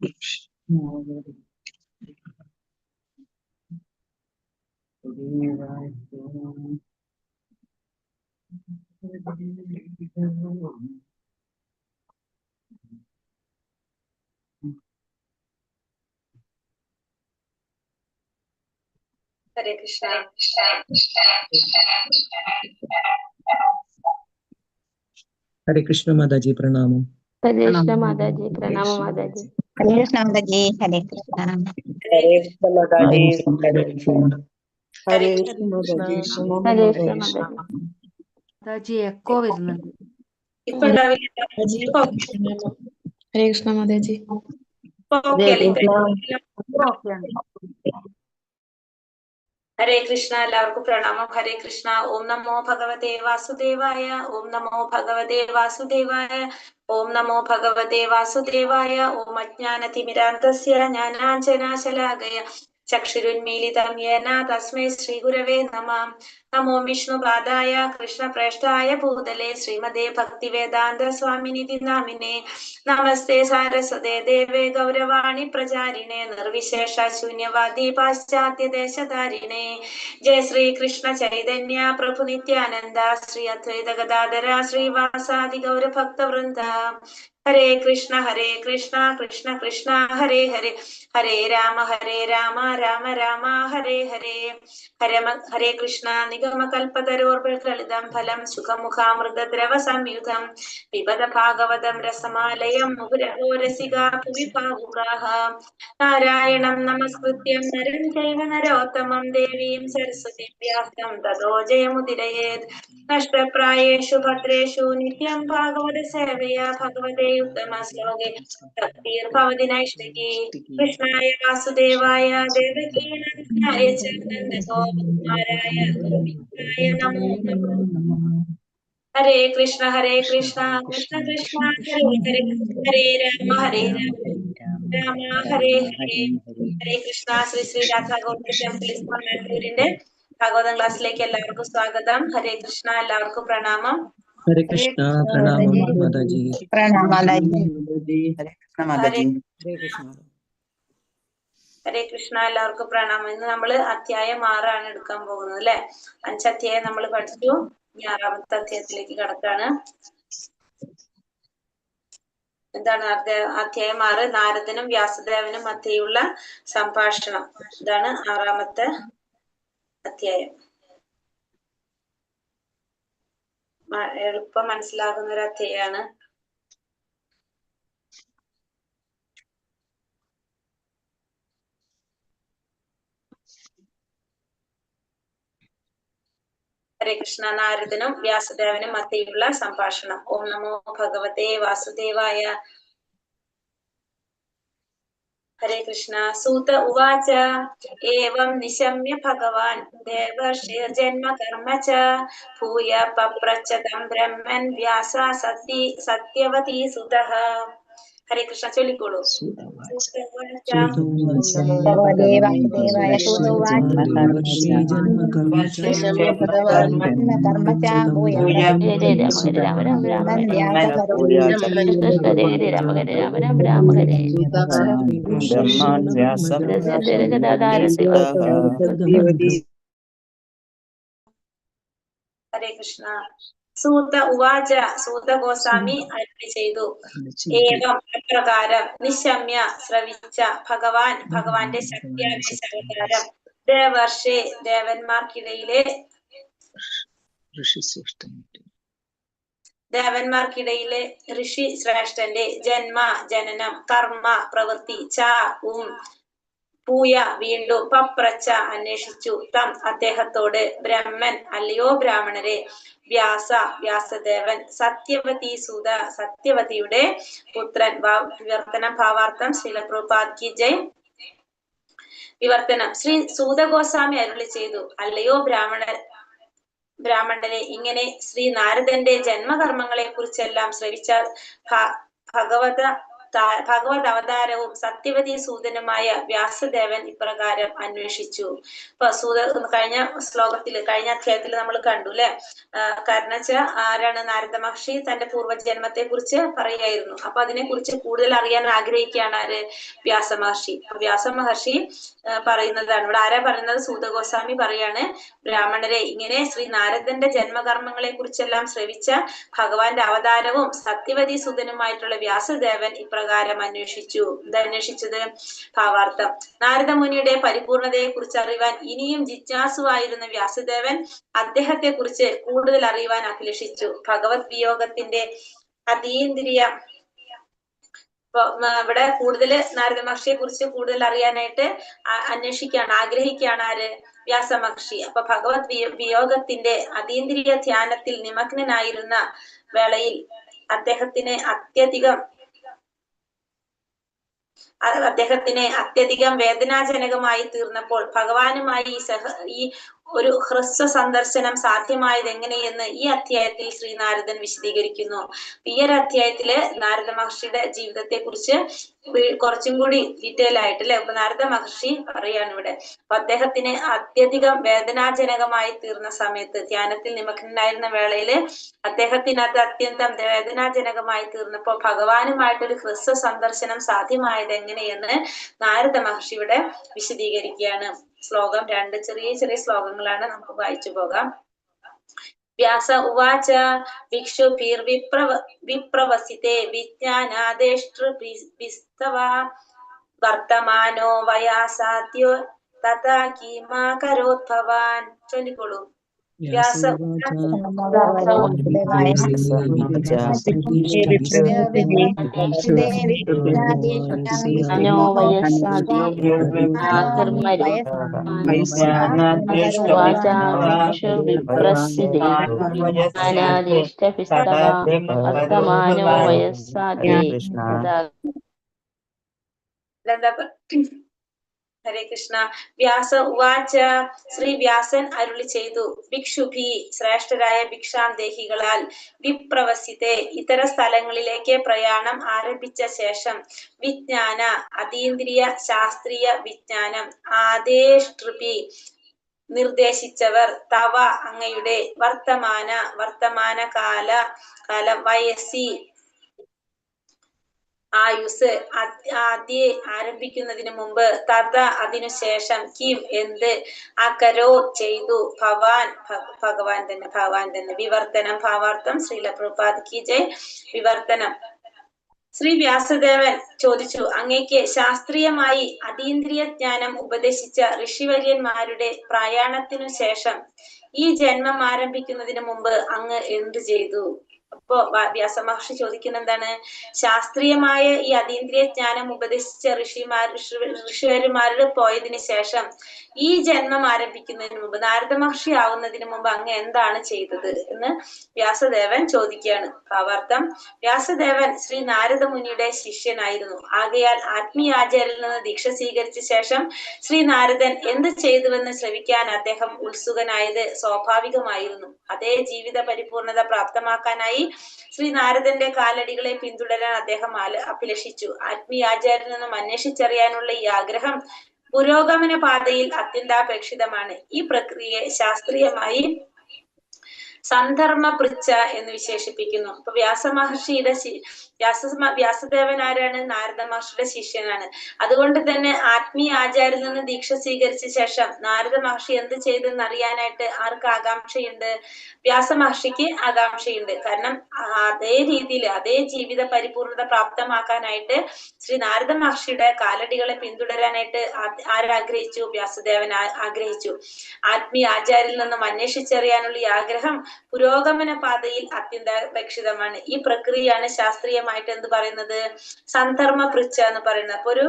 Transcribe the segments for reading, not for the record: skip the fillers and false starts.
Hare Krishna. Hare Krishna Mataji, pranam. Hare Krishna Mataji, pranam Mataji. Hare Krishna Mataji, Hare Krishna. Hare Krishna Mataji. Hare Krishna. Hare Krishna Mataji. Hare Krishna Mataji. Mataji echo വരുന്നുണ്ട്. ഇപ്പൊ ഉണ്ടാവില്ല. ഹരേ കൃഷ്ണ മാതാജി. ഹരേ കൃഷ്ണ. എല്ലാവർക്കും പ്രണാമം. ഹരേ കൃഷ്ണ. ഓം നമോ ഭഗവതേ വാസുദേവായ. ഓം നമോ ഭഗവതേ വാസുദേവായ. ഓം നമോ ഭഗവതേ വാസുദേവായ. ഓം അജ്ഞാനതിമിരാന്തസ്യ ജ്ഞാനാഞ്ജനാശലാകയ ചക്ഷുരുന്മീലിതം യേന തസ്മൈ ശ്രീഗുരവേ നമഃ. നമോ വിഷ്ണുപാദായ കൃഷ്ണപ്രേഷ്ഠായ ഭൂതലേ ശ്രീമതേ ഭക്തിവേദാന്ത സ്വാമിനിധി നാമിനെ. നമസ്തേ സാരസ്വതേ ദേവേ ഗൗരവാണി പ്രചാരിണേ നിർവിശേഷ ശൂന്യവാദി പാശ്ചാത്യ ദേശധാരിണേ. ജയ ശ്രീ കൃഷ്ണ ചൈതന്യ പ്രഭു നിത്യാനന്ദ ശ്രീ അദ്വൈത ഗദാധര ശ്രീവാസാദി ഗൗരഭക്തവൃന്ദ. ഹരേ കൃഷ്ണ കൃഷ്ണ കൃഷ്ണ ഹരേ ഹരേ. ഹരേ രാമ രാമ രാമ ഹരേ ഹരേ. ഹരേ കൃഷ്ണ. നിഗമകൽപതരോർബൽഫലിതം ഫലം സുഖമുഖാമൃതദ്രവ സംയുതം പിബത ഭാഗവതം രസമാലയം മുഹുരഹോ രസികാ ഭുവി ഭാവുകാഃ. നാരായണം നമസ്കൃത്യം നരം ചൈവ നരോത്തമം ദേവീം സരസ്വതീം വ്യാസം തതോ ജയമുദിരയേത്. നഷ്ടപ്രായേഷു ഭദ്രേഷു നിത്യം ഭാഗവത സേവയാ ഭഗവതേ ഉത്തമ ശ്ലോകേ ഭക്തിർഭവതി നൈഷ്ഠികീ. കൃഷ്ണായ വാസുദേവായ ദേവകീനന്ദനായ ച നന്ദഗോപകുമാരായ ഗോവിന്ദായ നമോ നമഃ. ഹരേ കൃഷ്ണ കൃഷ്ണ കൃഷ്ണ ഹരേ ഹരേ. ഹരേ രാമ രാമ ഹരേ ഹരേ. ഹരേ കൃഷ്ണ. ശ്രീ രാധാ ഗോവിന്ദ ടെമ്പിൾ ഇസ്കോൺ മാംഗ്ലൂരിന്റെ ഭാഗവതം ക്ലാസ്സിലേക്ക് എല്ലാവർക്കും സ്വാഗതം. ഹരേ കൃഷ്ണ. എല്ലാവർക്കും പ്രണാമം. Hare Krishna, pranam Mataji. Pranam Mataji. Hare Krishna Mataji. ഹരേ കൃഷ്ണ. എല്ലാവർക്കും പ്രണാമം. ഇന്ന് നമ്മള് അധ്യായം 6 ആണ് എടുക്കാൻ പോകുന്നത് അല്ലെ. 5 അധ്യായം നമ്മൾ പഠിച്ചു. ഇനി 6ാമത്തെ അധ്യായത്തിലേക്ക് കടക്കാണ്. എന്താണ് അധ്യായം 6? നാരദനും വ്യാസദേവനും മധ്യയുള്ള സംഭാഷണം. ഇതാണ് 6ാമത്തെ അധ്യായം. എളുപ്പം മനസ്സിലാകുന്ന ഒരു അധ്യായമാണ്. ഹരേ കൃഷ്ണ. നാരദനും വ്യാസദേവനും മധ്യയുള്ള സംഭാഷണം. ഓം നമോ ഭഗവതേ വാസുദേവായ. ഹരേ കൃഷ്ണ. സൂത ഉവാച ഏവം നിശമ്യ ഭഗവാൻ ദേവർഷിർജന്മ കർമ്മ ച ഭൂയ പപ്രച്ഛ തം ബ്രഹ്മൻ വ്യാസ സത്യവതീ സുതഃ. ഹരേ കൃഷ്ണ. ചൊല്ലിക്കോളൂ. ഭഗവതേ വാസുദേവായ സൂതോവാച കർമ്മ ച ഭൂയ ഹരേ രാമ രാമ രാമ ഹരേ. ഹരേ രാമ രാമ രാമ ഹരേ. ബ്രഹ്മാൻ വ്യാസം ഹരേ കൃഷ്ണ. സൂത ഉവാച. സൂത ഗോസ്വാമി അരുളി ചെയ്തു. ഏവം അപ്രകാരം നിശമ്യ ശ്രവിച്ച ഭഗവാന്റെ ശക്തിയാവേശ അവതാരം ദേവർഷി ദേവന്മാർക്കിടയിലെ ഋഷി ശ്രേഷ്ഠന്റെ ജനനം കർമ്മ പ്രവൃത്തി ച പൂയ വീണ്ടും പപ്രച്ച അന്വേഷിച്ചു തം അദ്ദേഹത്തോട് ബ്രഹ്മൻ അല്ലയോ ബ്രാഹ്മണരെ വ്യാസദേവൻ സത്യവതി സൂത സത്യവതിയുടെ പുത്രൻ. വിവർത്തനം ഭാവാർത്ഥം ശ്രീല പ്രഭുപാദ് കി ജയ്. വിവർത്തനം. ശ്രീ സൂതഗോസ്വാമി അരുളി ചെയ്തു. അല്ലയോ ബ്രാഹ്മണരെ, ഇങ്ങനെ ശ്രീ നാരദന്റെ ജന്മകർമ്മങ്ങളെ കുറിച്ചെല്ലാം ശ്രവിച്ചാൽ ഭഗവത് അവതാരവും സത്യവതി സൂതനുമായ വ്യാസദേവൻ ഇപ്രകാരം അന്വേഷിച്ചു. ഇപ്പൊ കഴിഞ്ഞ കഴിഞ്ഞ അധ്യായത്തിൽ നമ്മൾ കണ്ടു അല്ലെ, കാരണം വെച്ചാൽ ആരാണ് നാരദ മഹർഷി തന്റെ പൂർവ്വജന്മത്തെ കുറിച്ച് പറയായിരുന്നു. അപ്പൊ അതിനെ കുറിച്ച് കൂടുതൽ അറിയാൻ ആഗ്രഹിക്കുകയാണ് ആര്? വ്യാസ മഹർഷി. വ്യാസ മഹർഷി പറയുന്നതാണ് ഇവിടെ. ആരാ പറയുന്നത്? സൂതഗോസ്വാമി പറയാണ്, ബ്രാഹ്മണരെ, ഇങ്ങനെ ശ്രീ നാരദന്റെ ജന്മകർമ്മങ്ങളെ കുറിച്ചെല്ലാം ശ്രവിച്ച ഭഗവാന്റെ അവതാരവും സത്യവതി സുതനുമായിട്ടുള്ള വ്യാസദേവൻ ഇപ്രകാരം അന്വേഷിച്ചു. എന്താ അന്വേഷിച്ചത്? ഭാവാർത്ഥം. നാരദമുനിയുടെ പരിപൂർണതയെ കുറിച്ച് അറിയുവാൻ ഇനിയും ജിജ്ഞാസുവായിരുന്ന വ്യാസദേവൻ അദ്ദേഹത്തെ കുറിച്ച് കൂടുതൽ അറിയുവാൻ അഭിലഷിച്ചു. ഭഗവത് വിയോഗത്തിന്റെ അതീന്ദ്രിയ ഇവിടെ കൂടുതൽ നാരദ മഹർഷിയെ കുറിച്ച് കൂടുതൽ അറിയാനായിട്ട് അന്വേഷിക്കുകയാണ്, ആഗ്രഹിക്കുകയാണ് ആര്? വ്യാസ മഹർഷി. അപ്പൊ ഭഗവത് വിയോഗത്തിന്റെ അതീന്ദ്രിയ ധ്യാനത്തിൽ നിമഗ്നനായിരുന്ന വേളയിൽ അദ്ദേഹത്തിന് അത്യധികം വേദനാജനകമായി തീർന്നപ്പോൾ ഭഗവാനുമായി ഈ ഒരു ഹ്രസ്വ സന്ദർശനം സാധ്യമായത് എങ്ങനെയെന്ന് ഈ അധ്യായത്തിൽ ശ്രീനാരദൻ വിശദീകരിക്കുന്നു. ഈ ഒരു അധ്യായത്തില് നാരദ മഹർഷിയുടെ ജീവിതത്തെ കുറിച്ച് കുറച്ചും കൂടി ഡീറ്റെയിൽ ആയിട്ട് അല്ലെ നാരദ മഹർഷി പറയാണ് ഇവിടെ. അപ്പൊ അദ്ദേഹത്തിന് അത്യധികം വേദനാജനകമായി തീർന്ന സമയത്ത്, ധ്യാനത്തിൽ നിമഗ്നനായിരുന്ന വേളയില് അദ്ദേഹത്തിന് അത് അത്യന്തം വേദനാജനകമായി തീർന്നപ്പോൾ ഭഗവാനുമായിട്ടൊരു ഹ്രസ്വ സന്ദർശനം സാധ്യമായത് എങ്ങനെയെന്ന് നാരദ മഹർഷി ഇവിടെ വിശദീകരിക്കുകയാണ്. ശ്ലോകം 2 ചെറിയ ചെറിയ ശ്ലോകങ്ങളാണ്, നമുക്ക് വായിച്ചു പോകാം. വ്യാസ ഉവാച ഭിക്ഷുഭിർവിപ്രവസിതേ വിജ്ഞാനാദേഷ്ടൃഭിസ്തവ വർത്തമാനോ വയാസാദ്യോ തഥാ കിമാ കരോത് ഭവാൻ. ചൊല്ലിക്കോളൂ. വ്യാസ ഹരേ കൃഷ്ണ. വ്യാസ ഉവാച, ശ്രീ വ്യാസൻ അരുളി ചെയ്തു, ഭിക്ഷുഭി ശ്രേഷ്ഠരായ ഭിക്ഷാന്തേഹികളാൽ, വിപ്രവസിതേ ഇതര സ്ഥലങ്ങളിലേക്ക് പ്രയാണം ആരംഭിച്ച ശേഷം, വിജ്ഞാന അതീന്ദ്രിയ ശാസ്ത്രീയ വിജ്ഞാനം, ആദേഷ്ടൃഭി നിർദ്ദേശിച്ചവർ, തവ അങ്ങയുടെ, വർത്തമാനം വയസ്സി ആയുസ് ആദ്യ ആരംഭിക്കുന്നതിന് മുമ്പ്, തഥ അതിനുശേഷം, കിം എന്ത്, അകരോ ചെയ്തു, ഭഗവാൻ തന്നെ വിവർത്തനം. ഭാവാർത്ഥം. ശ്രീല പ്രഭുപാദ് കി ജയ്. വിവർത്തനം. ശ്രീ വ്യാസദേവൻ ചോദിച്ചു, അങ്ങേക്ക് ശാസ്ത്രീയമായി അതീന്ദ്രിയ ജ്ഞാനം ഉപദേശിച്ച ഋഷിവര്യന്മാരുടെ പ്രയാണത്തിനു ശേഷം ഈ ജന്മം ആരംഭിക്കുന്നതിന് മുമ്പ് അങ്ങ് എന്ത് ചെയ്തു? അപ്പോ വ്യാസ മഹർഷി ചോദിക്കുന്ന എന്താണ്? ശാസ്ത്രീയമായ ഈ അതീന്ദ്രിയ ജ്ഞാനം ഉപദേശിച്ച ഋഷിവര്യന്മാരുടെ പോയതിനു ശേഷം ഈ ജന്മം ആരംഭിക്കുന്നതിന് മുമ്പ്, നാരദ മഹർഷി ആവുന്നതിന് മുമ്പ് അങ്ങ് എന്താണ് ചെയ്തത് എന്ന് വ്യാസദേവൻ ചോദിക്കുകയാണ്. ഭാവാർത്ഥം. വ്യാസദേവൻ ശ്രീ നാരദ മുനിയുടെ ശിഷ്യനായിരുന്നു. ആകയാൽ ആത്മീയാചാര്യരിൽ നിന്ന് ദീക്ഷ സ്വീകരിച്ച ശേഷം ശ്രീ നാരദൻ എന്ത് ചെയ്തുവെന്ന് ശ്രവിക്കാൻ അദ്ദേഹം ഉത്സുകനായത് സ്വാഭാവികമായിരുന്നു. അതേ ജീവിത പരിപൂർണത പ്രാപ്തമാക്കാനായി ശ്രീ നാരദന്റെ കാലടികളെ പിന്തുടരാൻ അദ്ദേഹം അഭിലഷിച്ചു. ആത്മീയാചാര്യരിൽ നിന്നും അന്വേഷിച്ചറിയാനുള്ള ഈ ആഗ്രഹം പുരോഗമന പാതയിൽ അത്യന്താപേക്ഷിതമാണ്. ഈ പ്രക്രിയയെ ശാസ്ത്രീയമായി സന്ധർമ്മ പൃച്ഛ എന്ന് വിശേഷിപ്പിക്കുന്നു. അപ്പൊ വ്യാസദേവൻ ആരാണ്? നാരദ മഹർഷിയുടെ ശിഷ്യനാണ്. അതുകൊണ്ട് തന്നെ ആത്മീയ ആചാര്യരിൽ നിന്ന് ദീക്ഷ സ്വീകരിച്ച ശേഷം നാരദ മഹർഷി എന്ത് ചെയ്തെന്ന് അറിയാനായിട്ട് ആർക്ക് ആകാംക്ഷയുണ്ട്? വ്യാസ മഹർഷിക്ക് ആകാംക്ഷയുണ്ട്. കാരണം അതേ രീതിയിൽ അതേ ജീവിത പരിപൂർണത പ്രാപ്തമാക്കാനായിട്ട് ശ്രീ നാരദ മഹർഷിയുടെ കാലടികളെ പിന്തുടരാനായിട്ട് ആരാഗ്രഹിച്ചു? വ്യാസദേവൻ ആഗ്രഹിച്ചു. ആത്മീയ ആചാര്യരിൽ നിന്നും അന്വേഷിച്ചറിയാനുള്ള ഈ ആഗ്രഹം പുരോഗമന പാതയിൽ അത്യന്താപേക്ഷിതമാണ്. ഈ പ്രക്രിയയാണ് ശാസ്ത്രീയമായിട്ട് എന്ത് പറയുന്നത്? സന്ധർമ്മ പൃച്ഛ എന്ന് പറയുന്നത്. അപ്പൊ ഒരു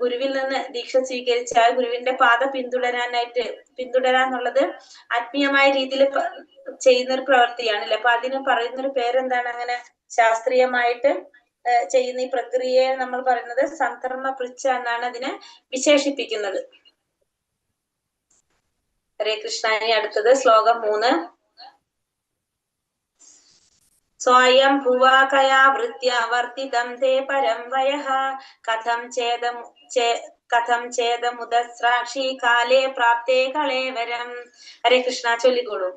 ഗുരുവിൽ നിന്ന് ദീക്ഷ സ്വീകരിച്ച ആ ഗുരുവിന്റെ പാത പിന്തുടരാന്നുള്ളത് ആത്മീയമായ രീതിയിൽ ചെയ്യുന്ന ഒരു പ്രവൃത്തിയാണല്ലേ. അപ്പൊ അതിന് പറയുന്നൊരു പേരെന്താണ്? അങ്ങനെ ശാസ്ത്രീയമായിട്ട് ചെയ്യുന്ന ഈ പ്രക്രിയയെ നമ്മൾ പറയുന്നത് സന്ധർമ്മ പൃച്ഛ എന്നാണ് അതിനെ വിശേഷിപ്പിക്കുന്നത്. ഹരേ കൃഷ്ണ. ഇനി അടുത്തത് ശ്ലോകം 3. സ്വയം ഭുവാകയാ വൃത്യ വർത്തിതം തേ പരം വയഃ കഥം ചേതമുദസ്രാക്ഷി കാലേ പ്രാപ്തേ കളേവരം. ഹരേ കൃഷ്ണ, ചൊല്ലിക്കോളൂ.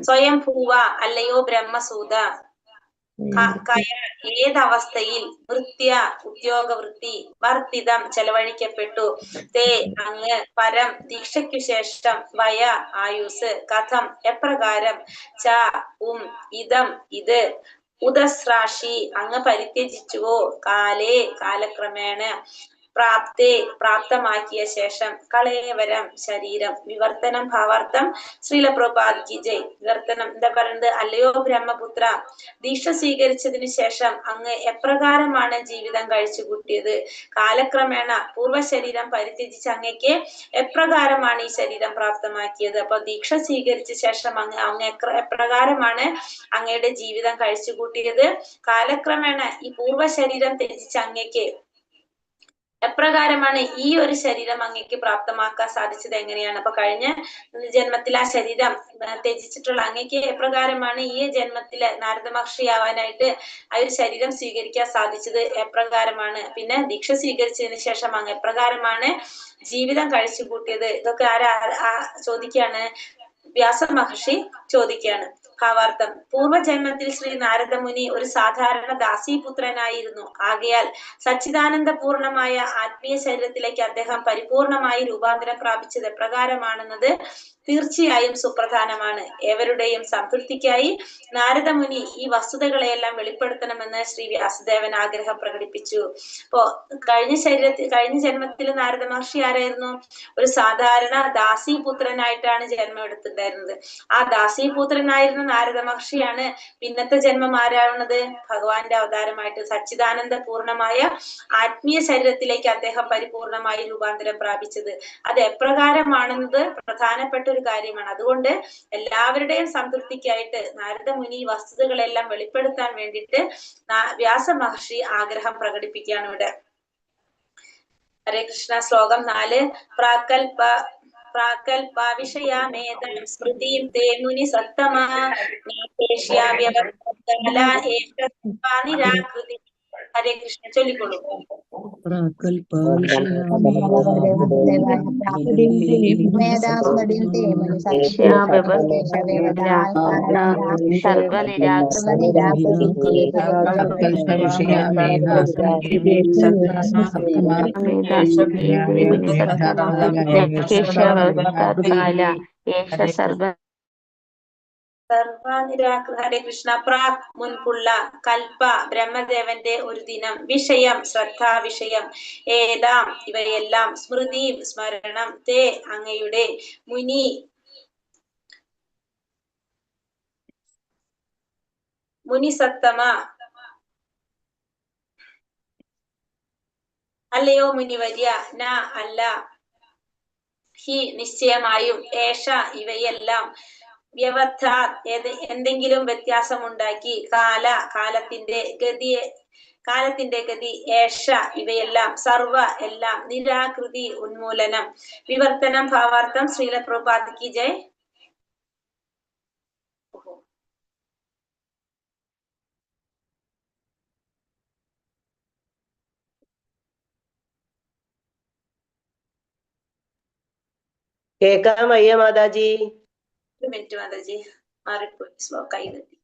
സ്വയം ഭൂവ അല്ലയോ ബ്രഹ്മസൂത, ഏതവസ്ഥയിൽ, വൃത്യ ഉദ്യോഗവൃത്തി, വർത്തിതം ചെലവഴിക്കപ്പെട്ടു, തേ അങ്ങ്, പരം ദീക്ഷയ്ക്കു ശേഷം, വയ ആയുസ്, കഥം എപ്രകാരം, ച ഇതം ഇത്, ഉദസ്രാശി അങ്ങ് പരിത്യജിച്ചുവോ, കാലേ കാലക്രമേണ, പ്രാപ്തേ പ്രാപ്തമാക്കിയ ശേഷം, കളേവരം ശരീരം. വിവർത്തനം ഭാവാർത്ഥം ശ്രീല പ്രഭുപാദ് കി ജയ്. വിവർത്തനം എന്താ പറയുന്നത്? അല്ലയോ ബ്രഹ്മപുത്ര, ദീക്ഷ സ്വീകരിച്ചതിനു ശേഷം അങ്ങ് എപ്രകാരമാണ് ജീവിതം കഴിച്ചു കൂട്ടിയത്? കാലക്രമേണ പൂർവ്വ ശരീരം പരിത്യജിച്ച് അങ്ങയ്ക്ക് എപ്രകാരമാണ് ഈ ശരീരം പ്രാപ്തമാക്കിയത്? അപ്പൊ ദീക്ഷ സ്വീകരിച്ച ശേഷം അങ്ങ് എപ്രകാരമാണ് അങ്ങയുടെ ജീവിതം കഴിച്ചു കൂട്ടിയത്? കാലക്രമേണ ഈ പൂർവ്വ ശരീരം ത്യജിച്ച് അങ്ങയ്ക്ക് എപ്രകാരമാണ് ഈ ഒരു ശരീരം അങ്ങേക്ക് പ്രാപ്തമാക്കാൻ സാധിച്ചത്? എങ്ങനെയാണ്? അപ്പൊ കഴിഞ്ഞ ജന്മത്തിൽ ആ ശരീരം ത്യജിച്ചിട്ടുള്ള അങ്ങേക്ക് എപ്രകാരമാണ് ഈ ജന്മത്തില് നാരദ മഹർഷിയാവാനായിട്ട് ആ ഒരു ശരീരം സ്വീകരിക്കാൻ സാധിച്ചത്? എപ്രകാരമാണ്? പിന്നെ ദീക്ഷ സ്വീകരിച്ചതിന് ശേഷം അങ്ങ് എപ്രകാരമാണ് ജീവിതം കഴിച്ചു കൂട്ടിയത്? ഇതൊക്കെ ചോദിക്കാണ്, വ്യാസ മഹർഷി ചോദിക്കുകയാണ്. ഭാവാർത്ഥം: പൂർവ്വജന്മത്തിൽ ശ്രീ നാരദമുനി ഒരു സാധാരണ ദാസീപുത്രനായിരുന്നു. ആകയാൽ സച്ചിദാനന്ദ പൂർണമായ ആത്മീയ ശരീരത്തിലേക്ക് അദ്ദേഹം പരിപൂർണമായി രൂപാന്തരം പ്രാപിച്ചത് എപ്രകാരമാണെന്നത് തീർച്ചയായും സുപ്രധാനമാണ്. ഏവരുടെയും സംതൃപ്തിക്കായി നാരദമുനി ഈ വസ്തുതകളെയെല്ലാം വെളിപ്പെടുത്തണമെന്ന് ശ്രീ വ്യാസദേവൻ ആഗ്രഹം പ്രകടിപ്പിച്ചു. അപ്പോ കഴിഞ്ഞ ജന്മത്തിൽ നാരദ മഹർഷി ആരായിരുന്നു? ഒരു സാധാരണ ദാസീപുത്രനായിട്ടാണ് ജന്മം എടുത്തിട്ടുണ്ടായിരുന്നത്. ആ ദാസീപുത്രനായിരുന്ന നാരദ മഹർഷിയാണ് പിന്നത്തെ ജന്മം ആരാവുന്നത്? ഭഗവാന്റെ അവതാരമായിട്ട് സച്ചിദാനന്ദ പൂർണമായ ആത്മീയ ശരീരത്തിലേക്ക് അദ്ദേഹം പരിപൂർണമായി രൂപാന്തരം പ്രാപിച്ചത്. അത് എപ്രകാരമാണെന്നത് പ്രധാനപ്പെട്ട ഒരു കാര്യമാണ്. അതുകൊണ്ട് എല്ലാവരുടെയും സംതൃപ്തിക്കായിട്ട് നാരദ മുനി വസ്തുതകളെല്ലാം വെളിപ്പെടുത്താൻ വേണ്ടിയിട്ട് വ്യാസ മഹർഷി ആഗ്രഹം പ്രകടിപ്പിക്കുകയാണ് ഇവിടെ. ഹരേ കൃഷ്ണ. ശ്ലോകം 4. പ്രാകൽപാവിഷയാമേതം സ്മൃതിം തേ മുനി സത്തമാ നിരാകൃതി. ഹരേ കൃഷ്ണ, ചൊല്ലിക്കൊള്ളൂ. ഹരേ കൃഷ്ണ. പ്രാക് മുൻപുള്ള, കൽപ്പ ബ്രഹ്മദേവന്റെ ഒരു ദിനം, വിഷയം ശ്രദ്ധാ വിഷയം, ഏതാം ഇവയെല്ലാം, സ്മൃതി സ്മരണം, തേ അങ്ങയുടെ, മുനിസത്തമ അല്ലയോ മുനിവര്യ, ന അല്ല, ഹി നിശ്ചയമായും, ഏഷ ഇവയെല്ലാം, വ്യവസ്ഥ എന്തെങ്കിലും വ്യത്യാസമുണ്ടാക്കി, കാലത്തിന്റെ ഗതി, ഏഷ ഇവയെല്ലാം, സർവ എല്ലാം, നിരാകൃതി ഉന്മൂലനം. വിവർത്തനം ഭാവാർത്ഥം ശ്രീല പ്രഭുപാദ് കി ജയ്. കേൾക്കാൻ വയ്യ മാതാജി. ഒരു മിനിറ്റ് മാതാജി, മാറിപ്പോയി, സ്ലോക്കായി കിട്ടി.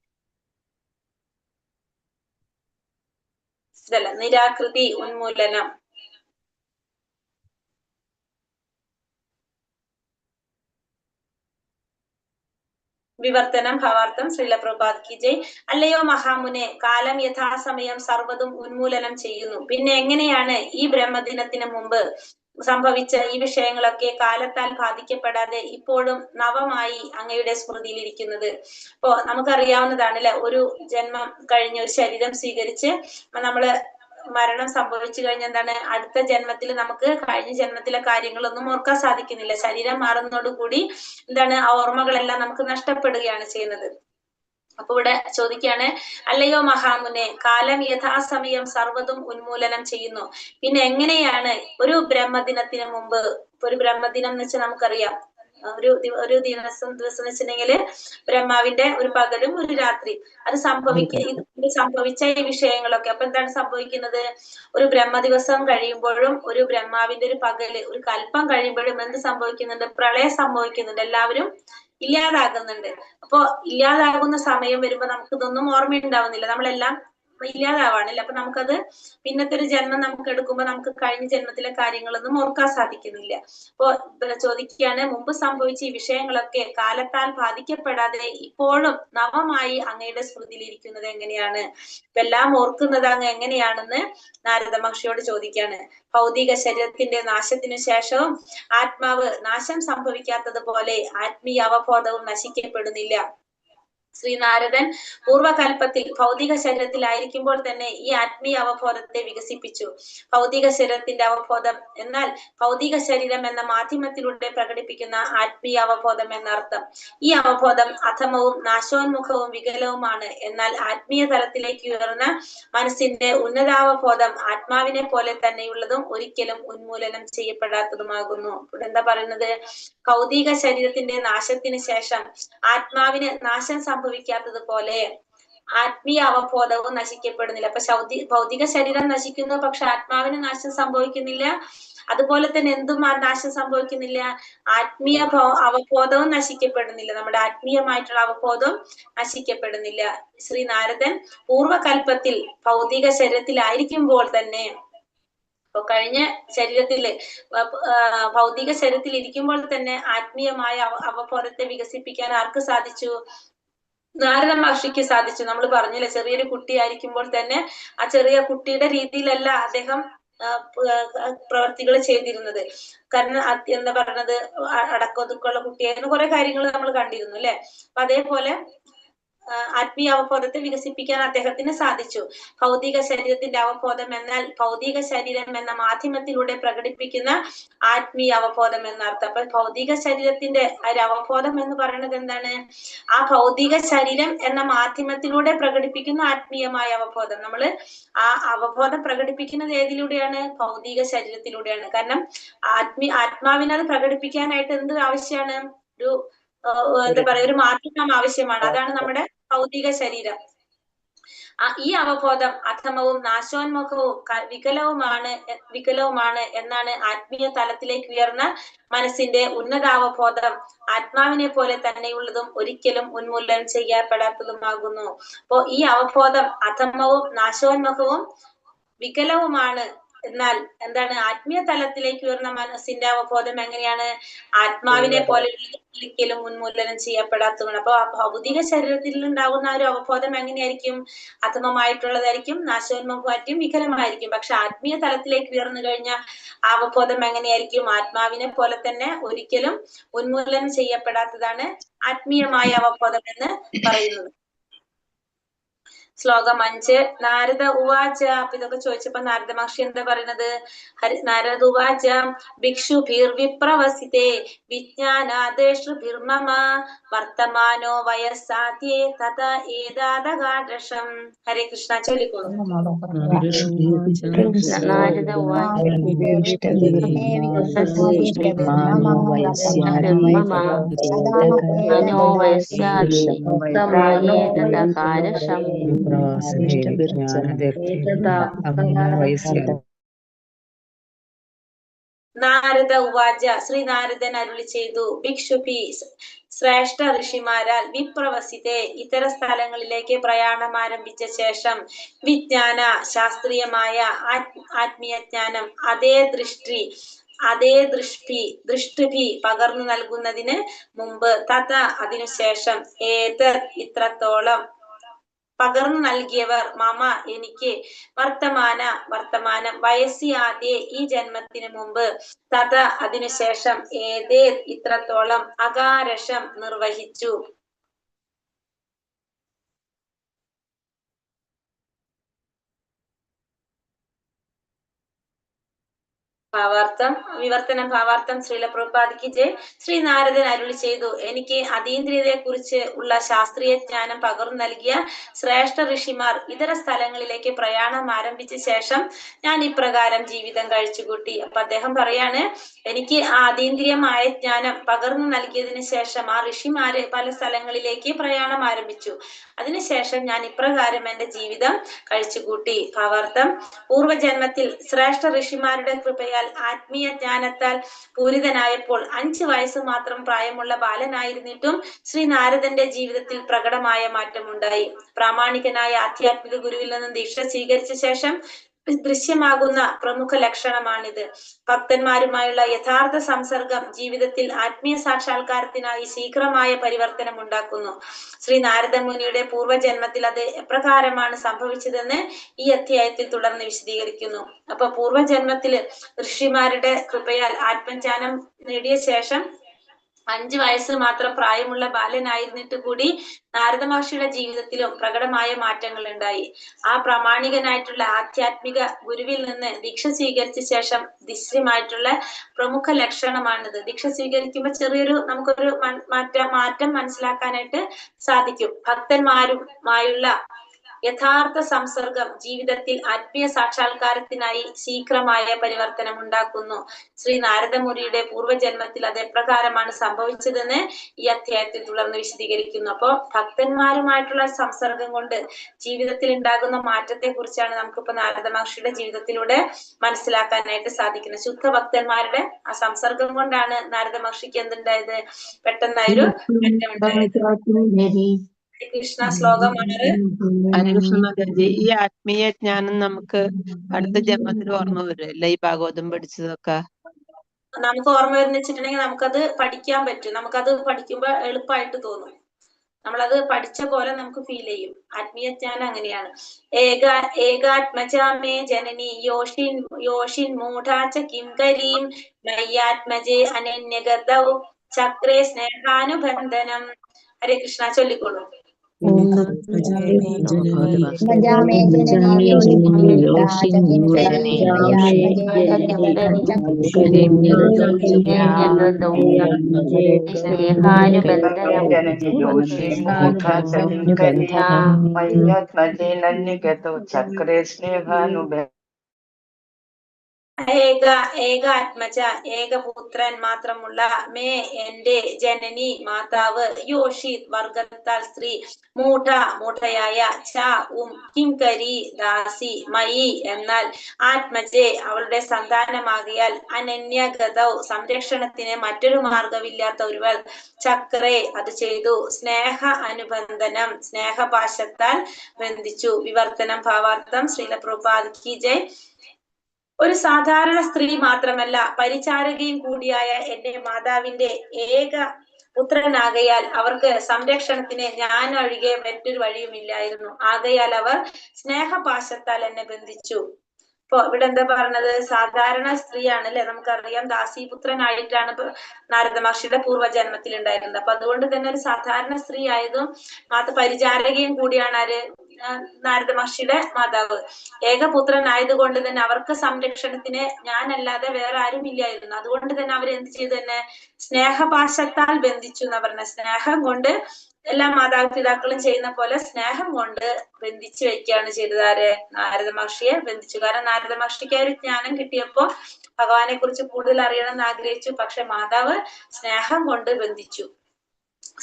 ഇതല്ല, നിരാകൃതി ഉന്മൂലനം. വിവർത്തനം ഭാവാർത്ഥം ശ്രീല പ്രഭുപാദ് കി ജയ്. അല്ലയോ മഹാമുനെ, കാലം യഥാസമയം സർവ്വതും ഉന്മൂലനം ചെയ്യുന്നു. പിന്നെ എങ്ങനെയാണ് ഈ ബ്രഹ്മദിനത്തിന് മുമ്പ് സംഭവിച്ച ഈ വിഷയങ്ങളൊക്കെ കാലത്താൽ ബാധിക്കപ്പെടാതെ ഇപ്പോഴും നവമായി അങ്ങയുടെ സ്മൃതിയിൽ ഇരിക്കുന്നത്? ഇപ്പോ നമുക്കറിയാവുന്നതാണ് അല്ലെ, ഒരു ജന്മം കഴിഞ്ഞ് ഒരു ശരീരം സ്വീകരിച്ച് നമ്മള് മരണം സംഭവിച്ചു കഴിഞ്ഞ എന്താണ്, അടുത്ത ജന്മത്തിൽ നമുക്ക് കഴിഞ്ഞ ജന്മത്തിലെ കാര്യങ്ങളൊന്നും ഓർക്കാൻ സാധിക്കുന്നില്ല. ശരീരം മാറുന്നതോടുകൂടി എന്താണ്, ആ ഓർമ്മകളെല്ലാം നമുക്ക് നഷ്ടപ്പെടുകയാണ് ചെയ്യുന്നത്. അപ്പൊ ഇവിടെ ചോദിക്കാണ്, അല്ലയോ മഹാമുനെ, കാലം യഥാസമയം സർവ്വതും ഉന്മൂലനം ചെയ്യുന്നു. പിന്നെ എങ്ങനെയാണ് ഒരു ബ്രഹ്മദിനത്തിന് മുമ്പ്, ഒരു ബ്രഹ്മദിനം എന്ന് വെച്ചാൽ നമുക്കറിയാം, ഒരു ദിവസം എന്ന് വെച്ചിട്ടുണ്ടെങ്കിൽ ബ്രഹ്മാവിന്റെ ഒരു പകലും ഒരു രാത്രി, അത് സംഭവിച്ച ഈ വിഷയങ്ങളൊക്കെ. അപ്പൊ എന്താണ് സംഭവിക്കുന്നത്? ഒരു ബ്രഹ്മ ദിവസം കഴിയുമ്പോഴും ഒരു ബ്രഹ്മാവിന്റെ ഒരു പകല്, ഒരു കൽപ്പം കഴിയുമ്പോഴും എന്ത് സംഭവിക്കുന്നുണ്ട്? പ്രളയം സംഭവിക്കുന്നുണ്ട്. എല്ലാവരും ഇല്ലാതാകുന്നുണ്ട്. അപ്പൊ ഇല്ലാതാകുന്ന സമയം വരുമ്പോ നമുക്ക് ഇതൊന്നും ഓർമ്മയുണ്ടാവുന്നില്ല, നമ്മളെല്ലാം ഇല്ലാതാവാണല്ലോ. അപ്പൊ നമുക്കത് പിന്നത്തെ ഒരു ജന്മം നമുക്ക് എടുക്കുമ്പോ നമുക്ക് കഴിഞ്ഞ ജന്മത്തിലെ കാര്യങ്ങളൊന്നും ഓർക്കാൻ സാധിക്കുന്നില്ല. അപ്പൊ ചോദിക്കുകയാണ്, മുമ്പ് സംഭവിച്ച ഈ വിഷയങ്ങളൊക്കെ കാലത്താൽ ബാധിക്കപ്പെടാതെ ഇപ്പോഴും നവമായി അങ്ങയുടെ സ്മൃതിയിലിരിക്കുന്നത് എങ്ങനെയാണ്? ഇപ്പൊ എല്ലാം ഓർക്കുന്നത് അങ്ങ് എങ്ങനെയാണെന്ന് നാരദ മഹർഷിയോട് ചോദിക്കുകയാണ്. ഭൗതിക ശരീരത്തിന്റെ നാശത്തിനു ശേഷവും ആത്മാവ് നാശം സംഭവിക്കാത്തതുപോലെ ആത്മീയ അവബോധവും നശിക്കപ്പെടുന്നില്ല. ശ്രീനാരദൻ പൂർവകൽപ്പത്തിൽ ഭൗതിക ശരീരത്തിലായിരിക്കുമ്പോൾ തന്നെ ഈ ആത്മീയ അവബോധത്തെ വികസിപ്പിച്ചു. ഭൗതിക ശരീരത്തിന്റെ അവബോധം എന്നാൽ ഭൗതിക ശരീരം എന്ന മാധ്യമത്തിലൂടെ പ്രകടിപ്പിക്കുന്ന ആത്മീയ അവബോധം എന്നർത്ഥം. ഈ അവബോധം അധമവും നാശോന്മുഖവും വികലവുമാണ്. എന്നാൽ ആത്മീയ തലത്തിലേക്ക് ഉയർന്ന മനസ്സിന്റെ ഉന്നതാവബോധം ആത്മാവിനെ പോലെ തന്നെയുള്ളതും ഒരിക്കലും ഉന്മൂലനം ചെയ്യപ്പെടാത്തതുമാകുന്നു. ഇവിടെ എന്താ പറയുന്നത്? ഭൗതിക ശരീരത്തിന്റെ നാശത്തിന് ശേഷം ആത്മാവിന് നാശം സംഭവിക്കാത്തതുപോലെ ആത്മീയ അവബോധവും നശിക്കപ്പെടുന്നില്ല. അപ്പൊ ഭൗതിക ശരീരം നശിക്കുന്നു, പക്ഷെ ആത്മാവിന് നാശം സംഭവിക്കുന്നില്ല. അതുപോലെ തന്നെ എന്തും നാശം സംഭവിക്കുന്നില്ല? ആത്മീയ അവബോധവും നശിക്കപ്പെടുന്നില്ല. നമ്മുടെ ആത്മീയമായിട്ടുള്ള അവബോധം നശിക്കപ്പെടുന്നില്ല. ശ്രീ നാരദൻ പൂർവകൽപ്പത്തിൽ ഭൗതിക ശരീരത്തിലായിരിക്കുമ്പോൾ തന്നെ, അപ്പൊ കഴിഞ്ഞ ശരീരത്തില് ഭൗതിക ശരീരത്തിൽ ഇരിക്കുമ്പോൾ തന്നെ ആത്മീയമായ അവബോധത്തെ വികസിപ്പിക്കാൻ ആർക്ക് സാധിച്ചു? നാരദ മഹർഷിക്ക് സാധിച്ചു. നമ്മൾ പറഞ്ഞില്ലേ, ചെറിയൊരു കുട്ടിയായിരിക്കുമ്പോൾ തന്നെ ആ ചെറിയ കുട്ടിയുടെ രീതിയിലല്ല അദ്ദേഹം പ്രവർത്തികൾ ചെയ്തിരുന്നത്. കാരണം എന്താ പറയുന്നത്, അടക്കമൊതുക്കമുള്ള കുട്ടിയായിരുന്നു, കുറെ കാര്യങ്ങൾ നമ്മൾ കണ്ടിരുന്നു അല്ലെ. അപ്പൊ അതേപോലെ ആത്മീയ അവബോധത്തെ വികസിപ്പിക്കാൻ അദ്ദേഹത്തിന് സാധിച്ചു. ഭൗതിക ശരീരത്തിന്റെ അവബോധം എന്നാൽ ഭൗതിക ശരീരം എന്ന മാധ്യമത്തിലൂടെ പ്രകടിപ്പിക്കുന്ന ആത്മീയ അവബോധം എന്നർത്ഥം. അപ്പൊ ഭൗതിക ശരീരത്തിന്റെ ഒരു അവബോധം എന്ന് പറയുന്നത് എന്താണ്? ആ ഭൗതിക ശരീരം എന്ന മാധ്യമത്തിലൂടെ പ്രകടിപ്പിക്കുന്ന ആത്മീയമായ അവബോധം. നമ്മൾ ആ അവബോധം പ്രകടിപ്പിക്കുന്നത് ഏതിലൂടെയാണ്? ഭൗതിക ശരീരത്തിലൂടെയാണ്. കാരണം ആത്മാവിനത് പ്രകടിപ്പിക്കാനായിട്ട് എന്ത് ആവശ്യമാണ്? എന്താ പറയാ, ഒരു മാധ്യമം ആവശ്യമാണ്. അതാണ് നമ്മുടെ ഭൗതിക ശരീരം. ഈ അവബോധം അധമവും നാശോന്മുഖവും വികലവുമാണ് എന്നാണ് ആത്മീയ തലത്തിലേക്ക് ഉയർന്ന മനസ്സിന്റെ ഉന്നതാവബോധം ആത്മാവിനെ പോലെ തന്നെയുള്ളതും ഒരിക്കലും ഉന്മൂലനം ചെയ്യപ്പെടാത്തതുമാകുന്നു. അപ്പോ ഈ അവബോധം അധമവും നാശോന്മുഖവും വികലവുമാണ്. എന്നാൽ എന്താണ്? ആത്മീയ തലത്തിലേക്ക് ഉയർന്ന മനസ്സിന്റെ അവബോധം എങ്ങനെയാണ്? ആത്മാവിനെ പോലെ ഒരിക്കലും ഉന്മൂലനം ചെയ്യപ്പെടാത്തതാണ്. അപ്പൊ ഭൗതിക ശരീരത്തിൽ ഉണ്ടാകുന്ന ഒരു അവബോധം എങ്ങനെയായിരിക്കും? അധമമായിട്ടുള്ളതായിരിക്കും, നാശോന്മുഖമായിരിക്കും, വികലമായിരിക്കും. പക്ഷെ ആത്മീയ തലത്തിലേക്ക് ഉയർന്നു കഴിഞ്ഞ അവബോധം എങ്ങനെയായിരിക്കും? ആത്മാവിനെ പോലെ തന്നെ ഒരിക്കലും ഉന്മൂലനം ചെയ്യപ്പെടാത്തതാണ് ആത്മീയമായ അവബോധം എന്ന് പറയുന്നത്. ശ്ലോകം 5. നാരദ ഉവാച. അപ്പൊ ഇതൊക്കെ ചോദിച്ചപ്പോ നാരദ മഹർഷി എന്താ പറയുന്നത്? നാരദ ഉവാച ഭിക്ഷുഭിർവിപ്രവസിതേ വിജ്ഞാനാദേഷുഭിർമമ വർത്തമാനോ വയസ്സാദ്യേ തത ഏതാദകാദൃശം. ഹരേ കൃഷ്ണ, ചൊല്ലിക്കോളൂ. നാരദ ഉവാച നാരദ ഉവാച. ശ്രീ നാരദൻ അരുളി ചെയ്തു, ഭിക്ഷുഭി ശ്രേഷ്ഠ ഋഷിമാരാൽ വിപ്രവസിതെ ഇതര സ്ഥലങ്ങളിലേക്ക് പ്രയാണം ആരംഭിച്ച ശേഷം വിജ്ഞാന ശാസ്ത്രീയമായ ആത്മീയജ്ഞാനം അതേ ദൃഷ്ടി പകർന്നു നൽകുന്നതിന് മുമ്പ് തഥ അതിനുശേഷം ഇത്രത്തോളം പകർന്നു നൽകിയവർ മമ എനിക്ക് വർത്തമാനം വയസ്സിയാദ്യേ ഈ ജന്മത്തിന് മുമ്പ് തഥ അതിനുശേഷം ഇത്രത്തോളം അകാരഷം നിർവഹിച്ചു. ഭാവാർത്ഥം വിവർത്തനം ഭാവാർത്ഥം ശ്രീല പ്രഭുപാദിക്ക് ജയ്. ശ്രീ നാരദൻ അരുളി ചെയ്തു, എനിക്ക് അതീന്ദ്രിയതയെ കുറിച്ച് ഉള്ള ശാസ്ത്രീയ ജ്ഞാനം പകർന്നു നൽകിയ ശ്രേഷ്ഠ ഋഷിമാർ ഇതര സ്ഥലങ്ങളിലേക്ക് പ്രയാണം ആരംഭിച്ച ശേഷം ഞാൻ ഇപ്രകാരം ജീവിതം കഴിച്ചുകൂട്ടി. അപ്പൊ അദ്ദേഹം പറയാണ്, എനിക്ക് അതീന്ദ്രിയമായ ജ്ഞാനം പകർന്നു നൽകിയതിന് ശേഷം ആ ഋഷിമാര് പല സ്ഥലങ്ങളിലേക്ക് പ്രയാണം ആരംഭിച്ചു. അതിനുശേഷം ഞാൻ ഇപ്രകാരം എന്റെ ജീവിതം കഴിച്ചുകൂട്ടി. ഭാവാർത്ഥം പൂർവജന്മത്തിൽ ശ്രേഷ്ഠ ഋഷിമാരുടെ കൃപയാൽ ആത്മീയ ജ്ഞാനത്താൽ പൂരിതനായപ്പോൾ 5 വയസ്സ് മാത്രം പ്രായമുള്ള ബാലനായിരുന്നിട്ടും ശ്രീ നാരദന്റെ ജീവിതത്തിൽ പ്രകടമായ മാറ്റമുണ്ടായി. പ്രാമാണികനായ ആധ്യാത്മിക ഗുരുവിൽ നിന്നും ദീക്ഷ സ്വീകരിച്ച ശേഷം ദൃശ്യമാകുന്ന പ്രമുഖ ലക്ഷണമാണിത്. ഭക്തന്മാരുമായുള്ള യഥാർത്ഥ സംസർഗം ജീവിതത്തിൽ ആത്മീയ സാക്ഷാത്കാരത്തിനായി ശീഘ്രമായ പരിവർത്തനം ഉണ്ടാക്കുന്നു. ശ്രീ നാരദ മുനിയുടെ പൂർവ്വജന്മത്തിൽ അത് എപ്രകാരമാണ് സംഭവിച്ചതെന്ന് ഈ അധ്യായത്തിൽ തുടർന്ന് വിശദീകരിക്കുന്നു. അപ്പൊ പൂർവ്വജന്മത്തില് ഋഷിമാരുടെ കൃപയാൽ ആത്മജ്ഞാനം നേടിയ ശേഷം 5 വയസ്സ് മാത്രം പ്രായമുള്ള ബാലനായിരുന്നിട്ട് കൂടി നാരദ മഹർഷിയുടെ ജീവിതത്തിലും പ്രകടമായ മാറ്റങ്ങൾ ഉണ്ടായി. ആ പ്രാമാണികനായിട്ടുള്ള ആധ്യാത്മിക ഗുരുവിൽ നിന്ന് ദീക്ഷ സ്വീകരിച്ച ശേഷം ദൃശ്യമായിട്ടുള്ള പ്രമുഖ ലക്ഷണമാണിത്. ദീക്ഷ സ്വീകരിക്കുമ്പോൾ ചെറിയൊരു നമുക്കൊരു മാറ്റം മനസ്സിലാക്കാനായിട്ട് സാധിക്കും. ഭക്തന്മാരുമായുള്ള യഥാർത്ഥ സംസർഗം ജീവിതത്തിൽ ആത്മീയ സാക്ഷാത്കാരത്തിനായി ശീഘ്രമായ പരിവർത്തനം ഉണ്ടാക്കുന്നു. ശ്രീ നാരദമുനിയുടെ പൂർവ്വജന്മത്തിൽ അത് എപ്രകാരമാണ് സംഭവിച്ചതെന്ന് ഈ അധ്യായത്തിൽ തുടർന്ന് വിശദീകരിക്കുന്നു. അപ്പോൾ ഭക്തന്മാരുമായിട്ടുള്ള സംസർഗം കൊണ്ട് ജീവിതത്തിൽ ഉണ്ടാകുന്ന മാറ്റത്തെ കുറിച്ചാണ് നമുക്കിപ്പോ നാരദ മഹർഷിയുടെ ജീവിതത്തിലൂടെ മനസ്സിലാക്കാനായിട്ട് സാധിക്കുന്നത്. ശുദ്ധ ഭക്തന്മാരുടെ ആ സംസർഗം കൊണ്ടാണ് നാരദ മഹർഷിക്ക് എന്തുണ്ടായത്, പെട്ടെന്നായൊരു മാറ്റമുണ്ടായത്. കൃഷ്ണ ശ്ലോകം 6. ഹരികൃഷ്ണ മാതാജി, ഈ ആത്മീയ ജ്ഞാനം നമുക്ക് അടുത്ത ജന്മത്തിൽ ഓർമ്മ വരില്ല ഈ ഭാഗവതം പഠിച്ചതൊക്കെ? നമുക്ക് ഓർമ്മ വരുന്ന വെച്ചിട്ടുണ്ടെങ്കിൽ നമുക്കത് പഠിക്കാൻ പറ്റും. നമുക്കത് പഠിക്കുമ്പോൾ എളുപ്പമായിട്ട് തോന്നും. നമ്മളത് പഠിച്ച പോലെ നമുക്ക് ഫീൽ ചെയ്യും. ആത്മീയ ജ്ഞാനം അങ്ങനെയാണ്. ഏകാത്മജാമേ ജനനി യോഷിൻ മൂഢാച കിംകരീം മയ്യാത്മജേ അനന്യഗതൗ ചക്രേ സ്നേഹാനുബന്ധനം. ഹരേ കൃഷ്ണ, ചൊല്ലിക്കൊള്ളൂ. ഏകാത്മജ ഏകപുത്രൻ മാത്രമുള്ള മേ എന്റെ ജനനി മാതാവ്, യോഷിത് വർഗത്താൽ സ്ത്രീ, മൂഢയായ ച കിംകരി ദാസി, മയി എന്നാൽ ആത്മജെ അവളുടെ സന്താനമാകിയാൽ, അനന്യഗതൗ സംരക്ഷണത്തിന് മറ്റൊരു മാർഗമില്ലാത്ത ഒരുവൾ, ചക്രേ അത് ചെയ്തു, സ്നേഹ അനുബന്ധനം സ്നേഹപാശത്താൽ ബന്ധിച്ചു. വിവർത്തനം ഭാവാർത്ഥം ശ്രീല പ്രഭുപാദ് ജയ്. ഒരു സാധാരണ സ്ത്രീ മാത്രമല്ല, പരിചാരകയും കൂടിയായ എന്റെ മാതാവിന്റെ ഏക പുത്രനാകയാൽ അവർക്ക് സംരക്ഷണത്തിന് ഞാൻ ഒഴികെ മറ്റൊരു വഴിയുമില്ലായിരുന്നു. ആകയാൽ അവർ സ്നേഹപാശത്താൽ എന്നെ ബന്ധിച്ചു. ഇപ്പൊ ഇവിടെ എന്താ പറഞ്ഞത്, സാധാരണ സ്ത്രീയാണ് അല്ലെ, നമുക്കറിയാം. ദാസീപുത്രനായിട്ടാണ് നാരദ മഹർഷിയുടെ പൂർവ്വജന്മത്തിൽ ഉണ്ടായിരുന്നത്. അപ്പൊ അതുകൊണ്ട് തന്നെ ഒരു സാധാരണ സ്ത്രീ ആയതും പരിചാരകയും കൂടിയാണ് ആര്, നാരദ മഹർഷിയുടെ മാതാവ്. ഏകപുത്രനായതുകൊണ്ട് തന്നെ അവർക്ക് സംരക്ഷണത്തിന് ഞാനല്ലാതെ വേറെ ആരും ഇല്ലായിരുന്നു. അതുകൊണ്ട് തന്നെ അവർ എന്ത് ചെയ്തു, തന്നെ സ്നേഹപാശത്താൽ ബന്ധിച്ചു എന്നാ പറഞ്ഞ. സ്നേഹം കൊണ്ട് എല്ലാ മാതാപിതാക്കളും ചെയ്യുന്ന പോലെ സ്നേഹം കൊണ്ട് ബന്ധിച്ചു വെക്കുകയാണ് ചെയ്തത്. ആര്, നാരദ മഹർഷിയെ ബന്ധിച്ചു. കാരണം നാരദ മഹർഷിക്ക് ഒരു ജ്ഞാനം കിട്ടിയപ്പോ ഭഗവാനെ കുറിച്ച് കൂടുതൽ അറിയണം എന്ന് ആഗ്രഹിച്ചു. പക്ഷെ മാതാവ് സ്നേഹം കൊണ്ട് ബന്ധിച്ചു.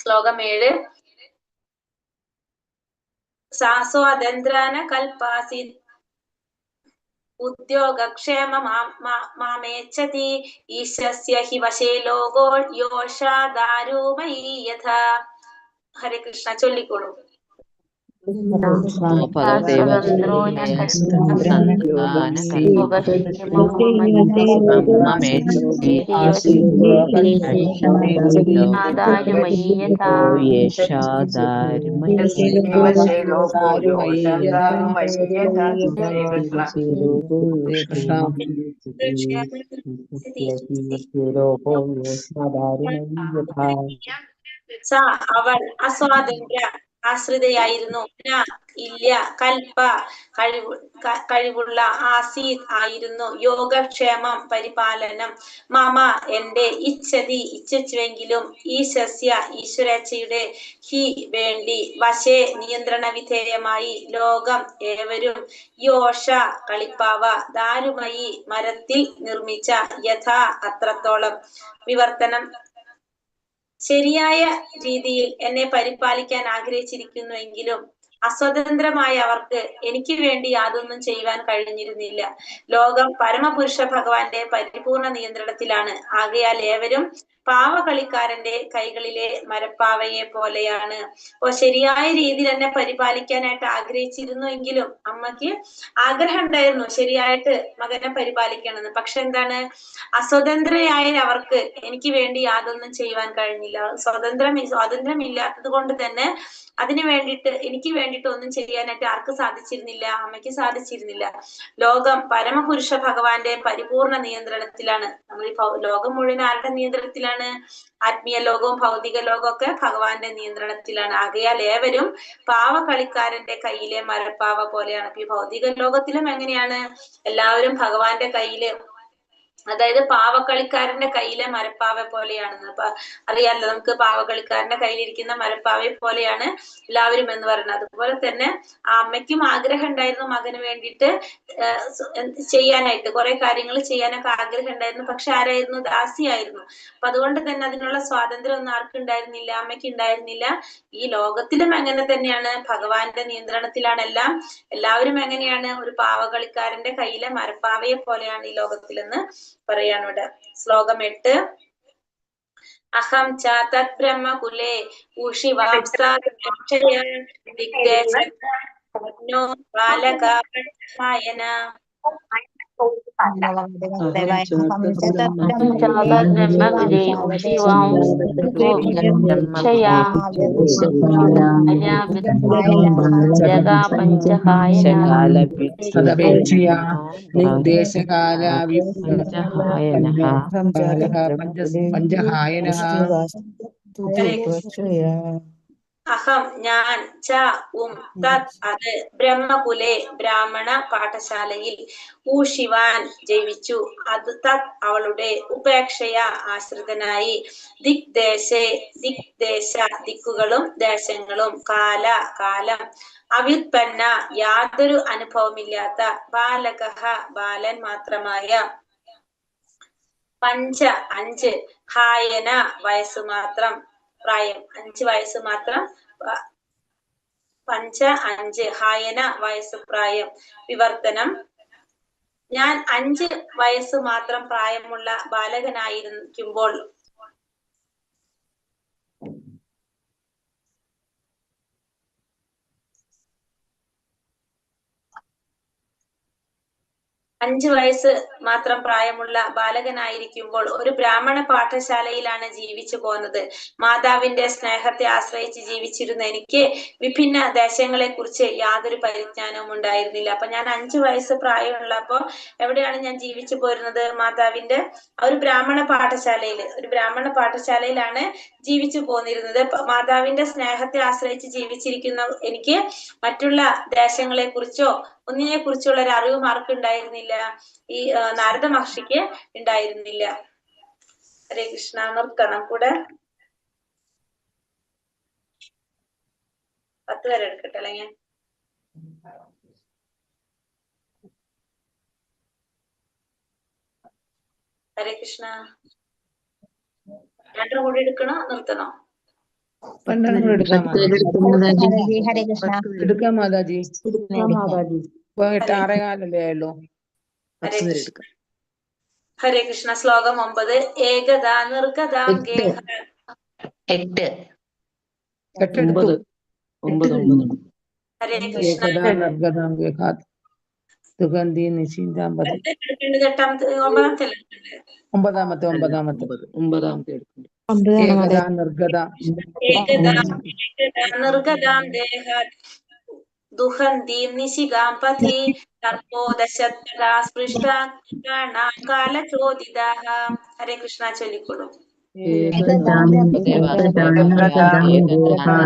ശ്ലോകം 7. സാസ്വാതന്ത്രാന കൽപ്പാസി ഉദ്യോഗക്ഷേമ മാമേച്ഛതി ഈശസ്യ ഹി വശേ ലോകോ യോഷാ ദാരുമയീ യഥാ. ഹരേ കൃഷ്ണ, ചൊല്ലിക്കോളൂ. അവൾ അസ്വാതന്ത്ര്യ ആശ്രിതയായിരുന്നു. ന ഇല്ല. കൽപ്പ കഴിവുള്ള. ആസീത് ആയിരുന്നു. യോഗക്ഷേമം പരിപാലനം. മമ എന്റെ. ഇച്ഛതി ഇച്ഛിച്ചുവെങ്കിലും. ഈശസ്യ ഈശ്വരേച്ഛയുടെ. ഹി വേണ്ടി. വശേ നിയന്ത്രണ വിധേയമായി. ലോകം ഏവരും. യോഷ കളിപ്പാവ. ദാരുമയി മരത്തിൽ നിർമ്മിച്ച. യഥാ അത്രത്തോളം. വിവർത്തനം. ശരിയായ രീതിയിൽ എന്നെ പരിപാലിക്കാൻ ആഗ്രഹിച്ചിരിക്കുന്നുവെങ്കിലും അസ്വതന്ത്രമായ അവർക്ക് എനിക്ക് വേണ്ടി യാതൊന്നും ചെയ്യുവാൻ കഴിഞ്ഞിരുന്നില്ല. ലോകം പരമപുരുഷ ഭഗവാന്റെ പരിപൂർണ നിയന്ത്രണത്തിലാണ്. ആകയാൽ ഏവരും പാവകളിക്കാരന്റെ കൈകളിലെ മരപ്പാവയെ പോലെയാണ്. അപ്പൊ ശരിയായ രീതിയിൽ എന്നെ പരിപാലിക്കാനായിട്ട് ആഗ്രഹിച്ചിരുന്നുവെങ്കിലും അമ്മയ്ക്ക് ആഗ്രഹം ഉണ്ടായിരുന്നു ശരിയായിട്ട് മകനെ പരിപാലിക്കണമെന്ന്. പക്ഷെ എന്താണ്, അസ്വതന്ത്രയായ അവർക്ക് എനിക്ക് വേണ്ടി യാതൊന്നും ചെയ്യുവാൻ കഴിഞ്ഞില്ല. സ്വാതന്ത്ര്യമില്ലാത്തത് കൊണ്ട് തന്നെ അതിനു വേണ്ടിയിട്ട് എനിക്ക് വേണ്ടിയിട്ട് ഒന്നും ചെയ്യാനായിട്ട് ആർക്ക് സാധിച്ചിരുന്നില്ല? അമ്മയ്ക്ക് സാധിച്ചിരുന്നില്ല. ലോകം പരമപുരുഷ ഭഗവാന്റെ പരിപൂർണ നിയന്ത്രണത്തിലാണ്. നമ്മൾ ഈ ലോകം മുഴുവൻ ആരുടെ നിയന്ത്രണത്തിലാണ്? ആത്മീയ ലോകവും ഭൗതിക ലോകവും ഒക്കെ ഭഗവാന്റെ നിയന്ത്രണത്തിലാണ്. ആകയാൽ ഏവരും പാവകളിക്കാരന്റെ കയ്യിലെ മരപ്പാവ പോലെയാണ്. ഈ ഭൗതിക ലോകത്തിലും എങ്ങനെയാണ്? എല്ലാവരും ഭഗവാന്റെ കയ്യില്, അതായത് പാവക്കളിക്കാരന്റെ കയ്യിലെ മരപ്പാവ പോലെയാണെന്ന്. അപ്പൊ അറിയാലോ നമുക്ക് പാവക്കളിക്കാരന്റെ കയ്യിലിരിക്കുന്ന മരപ്പാവയെ പോലെയാണ് എല്ലാവരും എന്ന് പറയുന്നത്. അതുപോലെ തന്നെ ആ അമ്മയ്ക്കും ആഗ്രഹം ഉണ്ടായിരുന്നു മകന് വേണ്ടിയിട്ട് ചെയ്യാനായിട്ട്, കുറെ കാര്യങ്ങൾ ചെയ്യാനൊക്കെ ആഗ്രഹം ഉണ്ടായിരുന്നു. പക്ഷെ ആരായിരുന്നു? ദാസിയായിരുന്നു. അപ്പൊ അതുകൊണ്ട് തന്നെ അതിനുള്ള സ്വാതന്ത്ര്യം ഒന്നും ആർക്കും ഉണ്ടായിരുന്നില്ല, അമ്മയ്ക്ക് ഉണ്ടായിരുന്നില്ല. ഈ ലോകത്തിലും അങ്ങനെ തന്നെയാണ്, ഭഗവാന്റെ നിയന്ത്രണത്തിലാണ് എല്ലാം. എല്ലാവരും എങ്ങനെയാണ്? ഒരു പാവകളിക്കാരന്റെ കയ്യിലെ മരപ്പാവയെ പോലെയാണ് ഈ ലോകത്തിലെന്ന് പറയാണ് ഇവിടെ. ശ്ലോകം 8. അഹം ച തത് ബ്രഹ്മകുലേ ഊഷിവാംസായന ബാലകായന. ബ്രഹ്മകുലേ ഉഷിവാംസോക്ഷയാ തദപേക്ഷയാ പഞ്ചഹായനഃ. അഹം ഞാൻ, ച തത് അത്, ബ്രഹ്മകുലെ ബ്രാഹ്മണ പാഠശാലയിൽ, ഊഷിവാൻ ജയിച്ചു, അത് തത് അവളുടെ, ഉപേക്ഷയ ആശ്രിതനായി, ദിക്ദേശേ ദിക്ദേശ ദിക്കുകളും ദേശങ്ങളും, കാല കാലം, അവ്യുത്പന്ന യാതൊരു അനുഭവമില്ലാത്ത, ബാലകഃ ബാലൻ മാത്രമായ, പഞ്ച അഞ്ച്, ഹായന വയസ്സ് മാത്രം, പ്രായം 5 വയസ്സ് മാത്രം, പഞ്ച 5, ഹായന വയസ്സ് പ്രായം. വിവർത്തനം. ഞാൻ 5 വയസ്സ് മാത്രം പ്രായമുള്ള ബാലകനായിരിക്കുമ്പോൾ ഒരു ബ്രാഹ്മണ പാഠശാലയിലാണ് ജീവിച്ചു പോന്നത്. മാതാവിന്റെ സ്നേഹത്തെ ആശ്രയിച്ച് ജീവിച്ചിരുന്ന എനിക്ക് വിഭിന്ന ദേശങ്ങളെ കുറിച്ച് യാതൊരു പരിജ്ഞാനവും ഉണ്ടായിരുന്നില്ല. അപ്പൊ ഞാൻ 5 വയസ്സ് പ്രായമുള്ളപ്പോ എവിടെയാണ് ഞാൻ ജീവിച്ചു പോരുന്നത്? മാതാവിന്റെ ഒരു ബ്രാഹ്മണ പാഠശാലയിലാണ് ജീവിച്ചു പോന്നിരുന്നത്. മാതാവിന്റെ സ്നേഹത്തെ ആശ്രയിച്ച് ജീവിച്ചിരിക്കുന്ന എനിക്ക് മറ്റുള്ള ദേശങ്ങളെ കുറിച്ചോ ഒന്നിനെ കുറിച്ചുള്ള ഒരു അറിവും ആർക്കും ഉണ്ടായിരുന്നില്ല? ഈ നാരദ മഹർഷിക്ക് ഉണ്ടായിരുന്നില്ല. ഹരേ കൃഷ്ണ. നിർത്തണം കൂടെ 10 വരെ എടുക്കട്ടെ അല്ലെങ്കിൽ. ഹരേ കൃഷ്ണ. 2 കൂടി എടുക്കണോ നിർത്തണോ? ഹരേ കൃഷ്ണ. എടുക്കാം മാതാജി. 8:15 ആയല്ലോ. ഹരേ കൃഷ്ണ. ശ്ലോകം 9. ഏകദാ നിർഗദാം ഗേഹ. 8. ഹരേ കൃഷ്ണ. നിർഗദാം ഗേഹാത് സുഗന്ധി നിശീന്താംബതി. 9ാമത്തെ ഏകദാ നിർഗദാം നിർഗദാം ദേഹാത് ദുഹന്തീം നിശികാം പഥി തർപ്പോദശതരാ സ്പൃഷ്ടാ കാലചോദിതാഃ. ഹരേ കൃഷ്ണ. ചൊല്ലിക്കൊള്ളൂ. दुःखन्ति कृपणां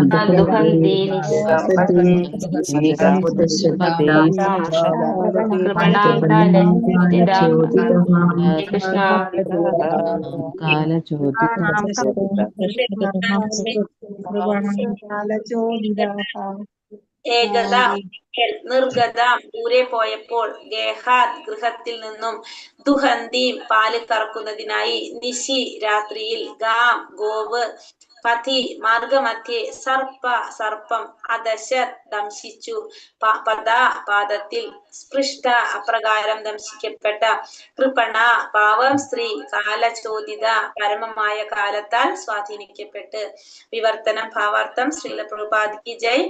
कालच्योदितां हरे कृष्ण ഏകദ നിർഗത ദൂരെ പോയപ്പോൾ ഗേഹാത് ഗൃഹത്തിൽ നിന്നും ദുഹന്തിയും പാല് കറക്കുന്നതിനായി നിശി രാത്രിയിൽ ഗാം ഗോവ് പതി മാർഗമധ്യേ സർപ്പ സർപ്പം അദശർ ദംശിച്ചു പദ പാദത്തിൽ സ്പൃഷ്ട അപ്രകാരം ദംശിക്കപ്പെട്ട കൃപണ പാവം സ്ത്രീ കാലചോദിത പരമമായ കാലത്താൽ സ്വാധീനിക്കപ്പെട്ട്. വിവർത്തനം ഭാവാർത്ഥം ശ്രീല പ്രഭുപാദിക്ക് ജയ്.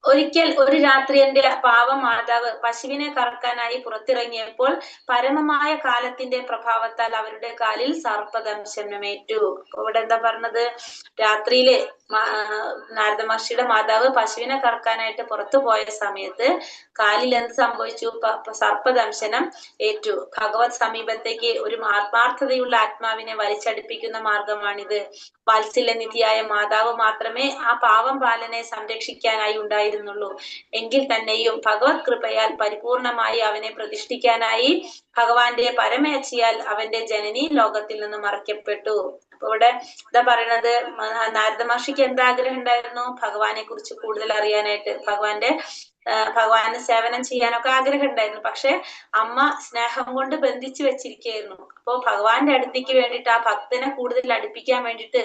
ഒരിക്കൽ ഒരു രാത്രി എന്റെ പാവം മാതാവ് പശുവിനെ കറക്കാനായി പുറത്തിറങ്ങിയപ്പോൾ പരമമായ കാലത്തിന്റെ പ്രഭാവത്താൽ അവരുടെ കാലിൽ സർപ്പദംശനമേറ്റു. ഇവിടെ എന്താ പറഞ്ഞത്? രാത്രിയില് നാരദ മഹർഷിയുടെ മാതാവ് പശുവിനെ കറക്കാനായിട്ട് പുറത്തു പോയ സമയത്ത് കാലിൽ എന്ത് സംഭവിച്ചു? സർപ്പദംശനം ഏറ്റു. ഭഗവത് സമീപത്തേക്ക് ഒരു ആത്മാർത്ഥതയുള്ള ആത്മാവിനെ വലിച്ചടിപ്പിക്കുന്ന മാർഗമാണിത്. വാത്സല്യനിധിയായ മാതാവ് മാത്രമേ ആ പാവം ബാലനെ സംരക്ഷിക്കാനായി ഉണ്ടായിരുന്നുള്ളൂ. എങ്കിൽ തന്നെയും ഭഗവത് കൃപയാൽ പരിപൂർണമായി അവനെ പ്രതിഷ്ഠിക്കാനായി ഭഗവാന്റെ പരമേച്ഛയാൽ അവന്റെ ജനനി ലോകത്തിൽ നിന്ന് മറയ്ക്കപ്പെട്ടു. അപ്പൊ ഇവിടെ എന്താ പറയണത്? നാരദ മഹർഷിക്ക് എന്താ ആഗ്രഹം ഉണ്ടായിരുന്നു? ഭഗവാനെ കുറിച്ച് കൂടുതൽ അറിയാനായിട്ട്, ഭഗവാന് സേവനം ചെയ്യാനൊക്കെ ആഗ്രഹം ഉണ്ടായിരുന്നു. പക്ഷെ അമ്മ സ്നേഹം കൊണ്ട് ബന്ധിച്ചു വെച്ചിരിക്കുകയായിരുന്നു. അപ്പോ ഭഗവാന്റെ അടുത്തേക്ക് വേണ്ടിയിട്ട്, ആ ഭക്തനെ കൂടുതൽ അടുപ്പിക്കാൻ വേണ്ടിയിട്ട്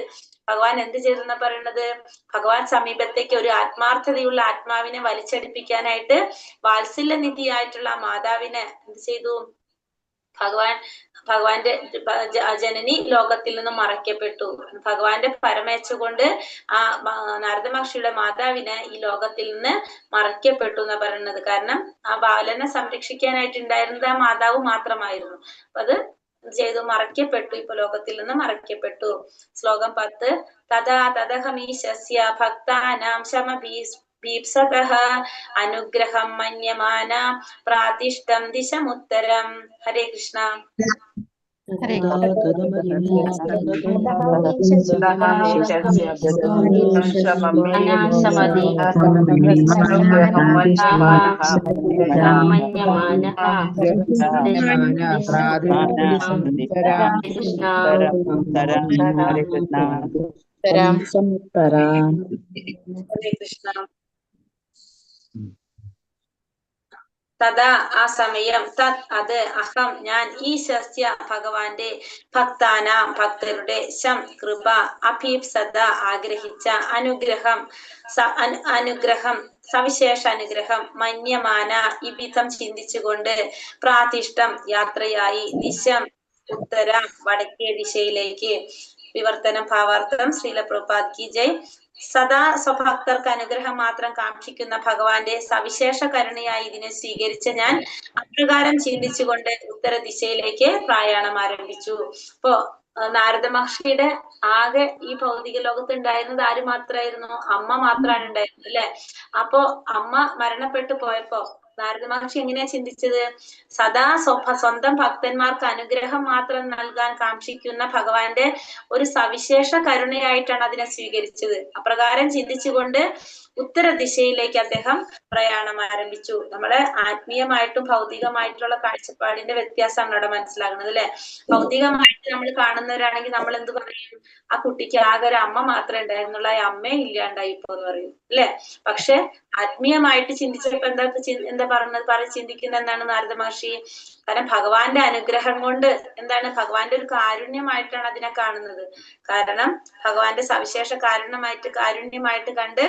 ഭഗവാൻ എന്ത് ചെയ്തെന്നാ പറയണത്? ഭഗവാൻ സമീപത്തേക്ക് ഒരു ആത്മാർത്ഥതയുള്ള ആത്മാവിനെ വലിച്ചടിപ്പിക്കാനായിട്ട് വാത്സല്യനിധിയായിട്ടുള്ള ആ മാതാവിനെ എന്ത് ചെയ്തു? ഭഗവാന്റെ ജനനി ലോകത്തിൽ നിന്ന് മറയ്ക്കപ്പെട്ടു. ഭഗവാന്റെ പരമേച്ഛ കൊണ്ട് ആ നാരദ മഹർഷിയുടെ മാതാവിനെ ഈ ലോകത്തിൽ നിന്ന് മറയ്ക്കപ്പെട്ടു എന്നാ പറയുന്നത്. കാരണം ആ ബാലനെ സംരക്ഷിക്കാനായിട്ട് ഉണ്ടായിരുന്നത് ആ മാതാവ് മാത്രമായിരുന്നു. അപ്പൊ അത് ചെയ്തു മറയ്ക്കപ്പെട്ടു, ഇപ്പൊ ലോകത്തിൽ നിന്ന് മറയ്ക്കപ്പെട്ടു. ശ്ലോകം 10. തഥാ തദഹമീശസ്യ ഭക്താനാം ശമഭീപ്സതഃ അനുഗ്രഹം മന്യമാന പ്രാതിഷ്ഠം ദിശമുത്തരം. ഹരേ കൃഷ്ണ. തഥാ ആ സമയം, തത് അത്, അഹം ഞാൻ, ഈശസ്യ ഭഗവാന്റെ, ഭക്താനാം ഭക്തരുടെ, ശം കൃപ, അഭീപ്സത ആഗ്രഹിച്ച, അനുഗ്രഹം സവിശേഷ അനുഗ്രഹം, മന്യമാന ഇവിധം ചിന്തിച്ചുകൊണ്ട്, പ്രാതിഷ്ഠം യാത്രയായി, ദിശം ഉത്തരം വടക്കേ ദിശയിലേക്ക്. വിവർത്തനം ഭാവാർത്ഥം ശ്രീല പ്രഭുപാദ് കി ജയ്. സദാ സ്വഭക്തർക്ക് അനുഗ്രഹം മാത്രം കാക്ഷിക്കുന്ന ഭഗവാന്റെ സവിശേഷ കരുണയായി ഇതിനെ സ്വീകരിച്ച ഞാൻ അപ്രകാരം ചിന്തിച്ചുകൊണ്ട് ഉത്തര ദിശയിലേക്ക് പ്രയാണം ആരംഭിച്ചു. അപ്പോ നാരദ മഹർഷിയുടെ ആകെ ഈ ഭൗതിക ലോകത്ത് ഉണ്ടായിരുന്നത് ആര് മാത്രമായിരുന്നു? അമ്മ മാത്രമാണ് ഉണ്ടായിരുന്നത്, അല്ലെ? അപ്പോ അമ്മ മരണപ്പെട്ടു പോയപ്പോ നാരദ മഹർഷി എങ്ങനെയാ ചിന്തിച്ചത്? സദാ സ്വന്തം ഭക്തന്മാർക്ക് അനുഗ്രഹം മാത്രം നൽകാൻ കാക്ഷിക്കുന്ന ഭഗവാന്റെ ഒരു സവിശേഷ കരുണയായിട്ടാണ് അതിനെ സ്വീകരിച്ചത്. അപ്രകാരം ചിന്തിച്ചുകൊണ്ട് ഉത്തര ദിശയിലേക്ക് അദ്ദേഹം പ്രയാണം ആരംഭിച്ചു. നമ്മളെ ആത്മീയമായിട്ടും ഭൗതികമായിട്ടുള്ള കാഴ്ചപ്പാടിന്റെ വ്യത്യാസമാണ് അവിടെ മനസ്സിലാകുന്നത്, അല്ലെ? ഭൗതികമായിട്ട് നമ്മൾ കാണുന്നവരാണെങ്കിൽ നമ്മൾ എന്ത് പറയും? ആ കുട്ടിക്ക് ആകെ ഒരു അമ്മ മാത്രമേ ഉണ്ടായിരുന്നുള്ള, ആ അമ്മയെ ഇല്ലാണ്ടായി ഇപ്പോ എന്ന് പറയും, അല്ലെ? പക്ഷെ ആത്മീയമായിട്ട് ചിന്തിച്ചപ്പോ എന്താ ചിന്തിക്കുന്നത് എന്താണ് നാരദ മഹർഷി? കാരണം ഭഗവാന്റെ അനുഗ്രഹം കൊണ്ട് എന്താണ്, ഭഗവാന്റെ ഒരു കാരുണ്യമായിട്ടാണ് അതിനെ കാണുന്നത്. കാരണം ഭഗവാന്റെ സവിശേഷ കാരുണ്യമായിട്ട് കണ്ട്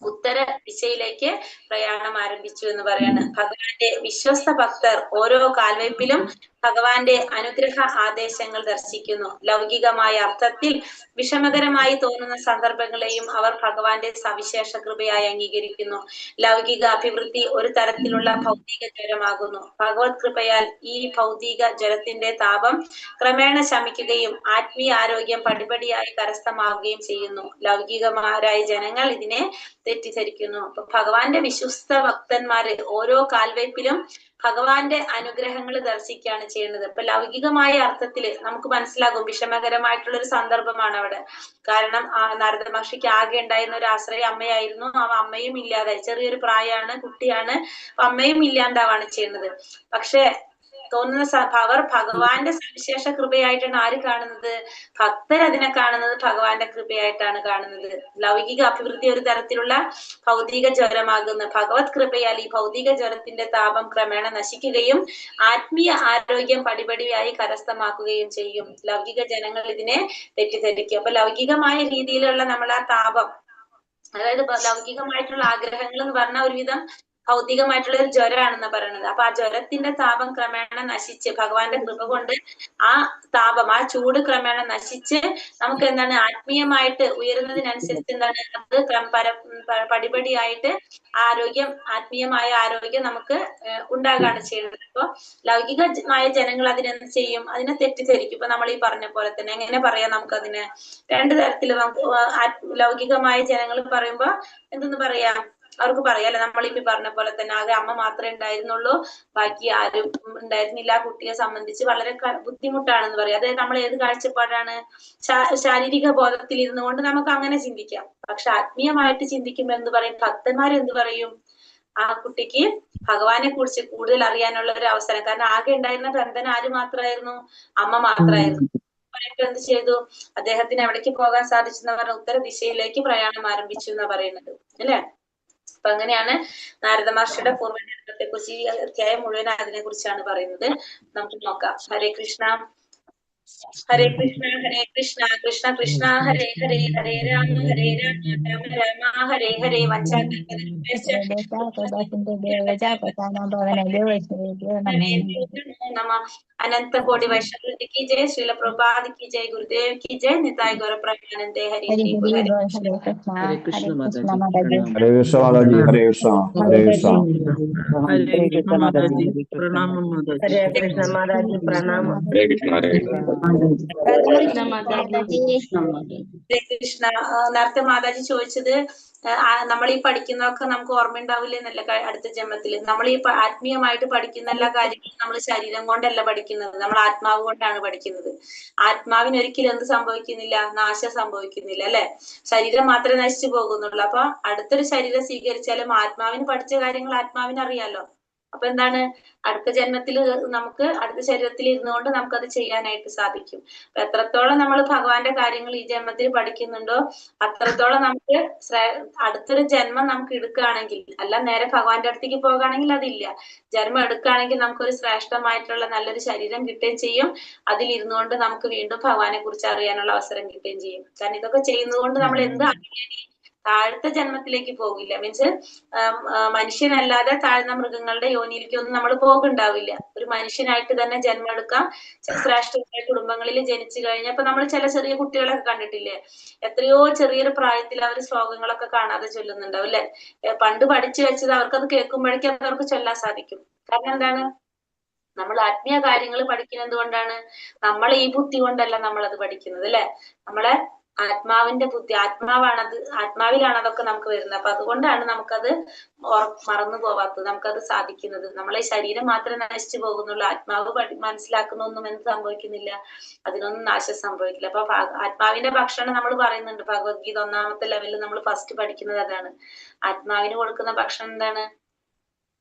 ഉത്തര ദിശയിലേക്ക് പ്രയാണം ആരംഭിച്ചു എന്ന് പറയാണ്. ഭഗവാന്റെ വിശ്വസ്ത ഭക്തർ ഓരോ കാൽവയ്പിലും ഭഗവാന്റെ അനുഗ്രഹ ആദേശങ്ങൾ ദർശിക്കുന്നു. ലൗകികമായ അർത്ഥത്തിൽ വിഷമകരമായി തോന്നുന്ന സന്ദർഭങ്ങളെയും അവർ ഭഗവാന്റെ സവിശേഷ കൃപയായി അംഗീകരിക്കുന്നു. ലൗകിക അഭിവൃദ്ധി ഒരു തരത്തിലുള്ള ഭൗതിക ജ്വരമാകുന്നു. ഭഗവത് കൃപയാൽ ഈ ഭൗതിക ജ്വരത്തിന്റെ താപം ക്രമേണ ശമിക്കുകയും ആത്മീയ ആരോഗ്യം പടിപടിയായി കരസ്ഥമാവുകയും ചെയ്യുന്നു. ലൗകികമാരായ ജനങ്ങൾ ഇതിനെ തെറ്റിദ്ധരിക്കുന്നു. അപ്പൊ ഭഗവാന്റെ വിശ്വസ്ത ഭക്തന്മാര് ഓരോ കാൽവയ്പിലും ഭഗവാന്റെ അനുഗ്രഹങ്ങൾ ദർശിക്കുകയാണ് ചെയ്യുന്നത്. ഇപ്പൊ ലൗകികമായ അർത്ഥത്തില് നമുക്ക് മനസ്സിലാകും വിഷമകരമായിട്ടുള്ള ഒരു സന്ദർഭമാണ് അവിടെ. കാരണം നാരദ മഹർഷിക്ക് ആകെ ഉണ്ടായിരുന്ന ഒരു ആശ്രയ അമ്മയായിരുന്നു. ആ അമ്മയും ഇല്ലാതായി. ചെറിയൊരു പ്രായമാണ്, കുട്ടിയാണ്, അമ്മയും ഇല്ലാണ്ടാവാണ് ചെയ്യുന്നത്. പക്ഷെ തോന്നുന്ന ഭഗവാന്റെ സവിശേഷ കൃപയായിട്ടാണ് ആര് കാണുന്നത്? ഭക്തർ അതിനെ കാണുന്നത് ഭഗവാന്റെ കൃപയായിട്ടാണ് കാണുന്നത്. ലൗകിക അഭിവൃദ്ധി ഒരു തരത്തിലുള്ള ഭൗതിക ജ്വരമാകുന്നു. ഭഗവത് കൃപയാൽ ഈ ഭൗതിക ജ്വരത്തിന്റെ താപം ക്രമേണ നശിക്കുകയും ആത്മീയ ആരോഗ്യം പടിപടിയായി കരസ്ഥമാക്കുകയും ചെയ്യും. ലൗകിക ജനങ്ങൾ ഇതിനെ തെറ്റിദ്ധരിക്കും. അപ്പൊ ലൗകികമായ രീതിയിലുള്ള നമ്മളെ താപം, അതായത് ലൗകികമായിട്ടുള്ള ആഗ്രഹങ്ങൾ എന്ന് പറഞ്ഞാൽ ഒരുവിധം ഭൗതികമായിട്ടുള്ള ഒരു ജ്വരമാണെന്ന് പറയുന്നത്. അപ്പൊ ആ ജ്വരത്തിന്റെ താപം ക്രമേണ നശിച്ച് ഭഗവാന്റെ കൃപ കൊണ്ട് ആ താപം, ആ ചൂട് ക്രമേണ നശിച്ച് നമുക്ക് എന്താണ് ആത്മീയമായിട്ട് ഉയരുന്നതിനനുസരിച്ച് എന്താണ് അത് പടിപടിയായിട്ട് ആരോഗ്യം, ആത്മീയമായ ആരോഗ്യം നമുക്ക് ഉണ്ടാകാണ് ചെയ്യുന്നത്. അപ്പൊ ലൗകികമായ ജനങ്ങൾ അതിനെന്ത് ചെയ്യും? അതിനെ തെറ്റിദ്ധരിക്കും. ഇപ്പൊ നമ്മൾ ഈ പറഞ്ഞ പോലെ തന്നെ എങ്ങനെ പറയാം നമുക്കതിന്? രണ്ടു തരത്തിൽ നമുക്ക് ലൗകികമായ ജനങ്ങൾ പറയുമ്പോ എന്തെന്ന് പറയാം? അവർക്ക് പറയാം അല്ലെ, നമ്മളിപ്പോ പറഞ്ഞ പോലെ തന്നെ ആകെ അമ്മ മാത്രമേ ഉണ്ടായിരുന്നുള്ളൂ, ബാക്കി ആരും ഉണ്ടായിരുന്നില്ല. ആ കുട്ടിയെ സംബന്ധിച്ച് വളരെ ബുദ്ധിമുട്ടാണെന്ന് പറയാം. അതായത് നമ്മൾ ഏത് കാഴ്ചപ്പാടാണ്? ശാരീരിക ബോധത്തിൽ ഇരുന്നു കൊണ്ട് നമുക്ക് അങ്ങനെ ചിന്തിക്കാം. പക്ഷെ ആത്മീയമായിട്ട് ചിന്തിക്കുമ്പോ എന്ത് പറയും? ഭക്തന്മാർ എന്ത് പറയും? ആ കുട്ടിക്ക് ഭഗവാനെ കുറിച്ച് കൂടുതൽ അറിയാനുള്ള ഒരു അവസരം. കാരണം ആകെ ഉണ്ടായിരുന്ന ബന്ധനം ആര് മാത്രമായിരുന്നു? അമ്മ മാത്രമായിരുന്നു. എന്ത് ചെയ്തു? അദ്ദേഹത്തിന് എവിടേക്ക് പോകാൻ സാധിച്ചു എന്ന് പറഞ്ഞ ഉത്തര ദിശയിലേക്ക് പ്രയാണം ആരംഭിച്ചു എന്നാ പറയുന്നത് അല്ലെ. അപ്പൊ അങ്ങനെയാണ് നാരദ മഹർഷിയുടെ പൂർവ്വജന്മത്തെ കുറിച്ച് ഈ അധ്യായം മുഴുവൻ അതിനെ കുറിച്ചാണ് പറയുന്നത്. നമുക്ക് നോക്കാം. ഹരേ കൃഷ്ണ. ഹരേ കൃഷ്ണ ഹരേ കൃഷ്ണ കൃഷ്ണ കൃഷ്ണ ഹരേ ഹരേ ഹരേ രാമ രാമ രാമ ഹരേ ഹരേ. अनंत कोटि वैष्णव की जय, श्रील प्रभुपाद की जय, गुरुदेव की जय, निताय गौर प्रेमानंदे। हरि हरि हरे हरि कृष्ण हरे कृष्ण माता जी माताजी। प्रणाम। हरे कृष्ण माताजी, हरे कृष्ण, हरे कृष्ण। हरे कृष्ण माताजी, प्रणाम माताजी। हरे कृष्ण माताजी, प्रणाम। हरे कृष्ण, हरे कृष्ण। कृष्ण माताजी। ഹരേ കൃഷ്ണ. നേരത്തെ മാതാജി ചോദിച്ചത് നമ്മൾ ഈ പഠിക്കുന്നതൊക്കെ നമുക്ക് ഓർമ്മ ഉണ്ടാവില്ലേ എന്നല്ല അടുത്ത ജന്മത്തില്. നമ്മൾ ഈ ആത്മീയമായിട്ട് പഠിക്കുന്ന എല്ലാ കാര്യങ്ങളും നമ്മൾ ശരീരം കൊണ്ടല്ല പഠിക്കുന്നത്, നമ്മൾ ആത്മാവ് കൊണ്ടാണ് പഠിക്കുന്നത്. ആത്മാവിന് ഒരിക്കലും എന്ത് സംഭവിക്കുന്നില്ല? നാശം സംഭവിക്കുന്നില്ല അല്ലെ. ശരീരം മാത്രമേ നശിച്ചു പോകുന്നുള്ളൂ. അപ്പൊ അടുത്തൊരു ശരീരം സ്വീകരിച്ചാലും ആത്മാവിന് പഠിച്ച കാര്യങ്ങൾ ആത്മാവിന് അറിയാലോ. അപ്പൊ എന്താണ്? അടുത്ത ജന്മത്തിൽ നമുക്ക് അടുത്ത ശരീരത്തിൽ ഇരുന്നുകൊണ്ട് നമുക്കത് ചെയ്യാനായിട്ട് സാധിക്കും. അപ്പൊ എത്രത്തോളം നമ്മൾ ഭഗവാന്റെ കാര്യങ്ങൾ ഈ ജന്മത്തിൽ പഠിക്കുന്നുണ്ടോ അത്രത്തോളം നമുക്ക് അടുത്തൊരു ജന്മം നമുക്ക് എടുക്കുകയാണെങ്കിൽ, അല്ല നേരെ ഭഗവാന്റെ അടുത്തേക്ക് പോകുകയാണെങ്കിൽ അതില്ല. ജന്മം എടുക്കുകയാണെങ്കിൽ നമുക്കൊരു ശ്രേഷ്ഠമായിട്ടുള്ള നല്ലൊരു ശരീരം കിട്ടുകയും ചെയ്യും. അതിൽ ഇരുന്നുകൊണ്ട് നമുക്ക് വീണ്ടും ഭഗവാനെ കുറിച്ച് അറിയാനുള്ള അവസരം കിട്ടുകയും ചെയ്യും. കാരണം ഇതൊക്കെ ചെയ്യുന്നതുകൊണ്ട് നമ്മൾ എന്ത് താഴത്തെ ജന്മത്തിലേക്ക് പോകില്ല. മീൻസ് മനുഷ്യനല്ലാതെ താഴ്ന്ന മൃഗങ്ങളുടെ യോനിയിലേക്കൊന്നും നമ്മൾ പോകുണ്ടാവില്ല. ഒരു മനുഷ്യനായിട്ട് തന്നെ ജന്മം എടുക്കാം. ശ്രേഷ്ഠമായ കുടുംബങ്ങളിൽ ജനിച്ചു കഴിഞ്ഞാൽ ഇപ്പൊ നമ്മൾ ചില ചെറിയ കുട്ടികളൊക്കെ കണ്ടിട്ടില്ലേ? എത്രയോ ചെറിയൊരു പ്രായത്തിൽ അവർ ശ്ലോകങ്ങളൊക്കെ കാണാതെ ചൊല്ലുന്നുണ്ടാവും അല്ലെ. പണ്ട് പഠിച്ചു വെച്ചത് അവർക്കത് കേൾക്കുമ്പോഴേക്കും അവർക്ക് ചൊല്ലാൻ സാധിക്കും. കാരണം എന്താണ്? നമ്മൾ ആത്മീയ കാര്യങ്ങൾ പഠിക്കുന്നത് കൊണ്ടാണ്. നമ്മൾ ഈ ബുദ്ധി കൊണ്ടല്ല നമ്മൾ അത് പഠിക്കുന്നത് അല്ലെ. നമ്മളെ ആത്മാവിന്റെ ബുദ്ധി, ആത്മാവിലാണ് അതൊക്കെ നമുക്ക് വരുന്നത്. അപ്പൊ അതുകൊണ്ടാണ് നമുക്കത് മറന്നു പോവാത്തത്, നമുക്കത് സാധിക്കുന്നത്. നമ്മളെ ശരീരം മാത്രമേ നശിച്ചു പോകുന്നുള്ളൂ. ആത്മാവ് മനസ്സിലാക്കുന്നൊന്നും എന്ത് സംഭവിക്കുന്നില്ല? അതിനൊന്നും നാശം സംഭവിക്കില്ല. അപ്പൊ ആത്മാവിന്റെ ഭക്ഷണം നമ്മൾ പറയുന്നുണ്ട്. ഭഗവത്ഗീത 1-ാമത്തെ ലെവലിൽ നമ്മൾ ഫസ്റ്റ് പഠിക്കുന്നത് അതാണ്. ആത്മാവിന് കൊടുക്കുന്ന ഭക്ഷണം എന്താണ്?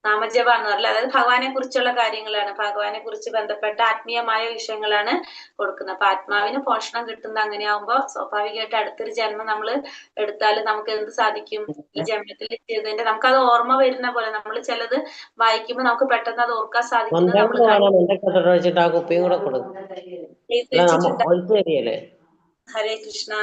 നാമജപാന്ന് പറഞ്ഞാൽ അതായത് ഭഗവാനെ കുറിച്ചുള്ള കാര്യങ്ങളാണ്, ഭഗവാനെ കുറിച്ച് ബന്ധപ്പെട്ട ആത്മീയമായ വിഷയങ്ങളാണ് കൊടുക്കുന്നത്. അപ്പൊ ആത്മാവിന് പോഷണം കിട്ടുന്നത് അങ്ങനെയാവുമ്പോ സ്വാഭാവികമായിട്ട് അടുത്തൊരു ജന്മം നമ്മൾ എടുത്താൽ നമുക്ക് എന്ത് സാധിക്കും? ഈ ജന്മത്തിൽ ചെയ്തതിന്റെ നമുക്കത് ഓർമ്മ വരുന്ന പോലെ, നമ്മൾ ചിലത് വായിക്കുമ്പോൾ നമുക്ക് പെട്ടെന്ന് അത് ഓർക്കാൻ സാധിക്കുന്നത് നമ്മൾ. ഹരേ കൃഷ്ണ.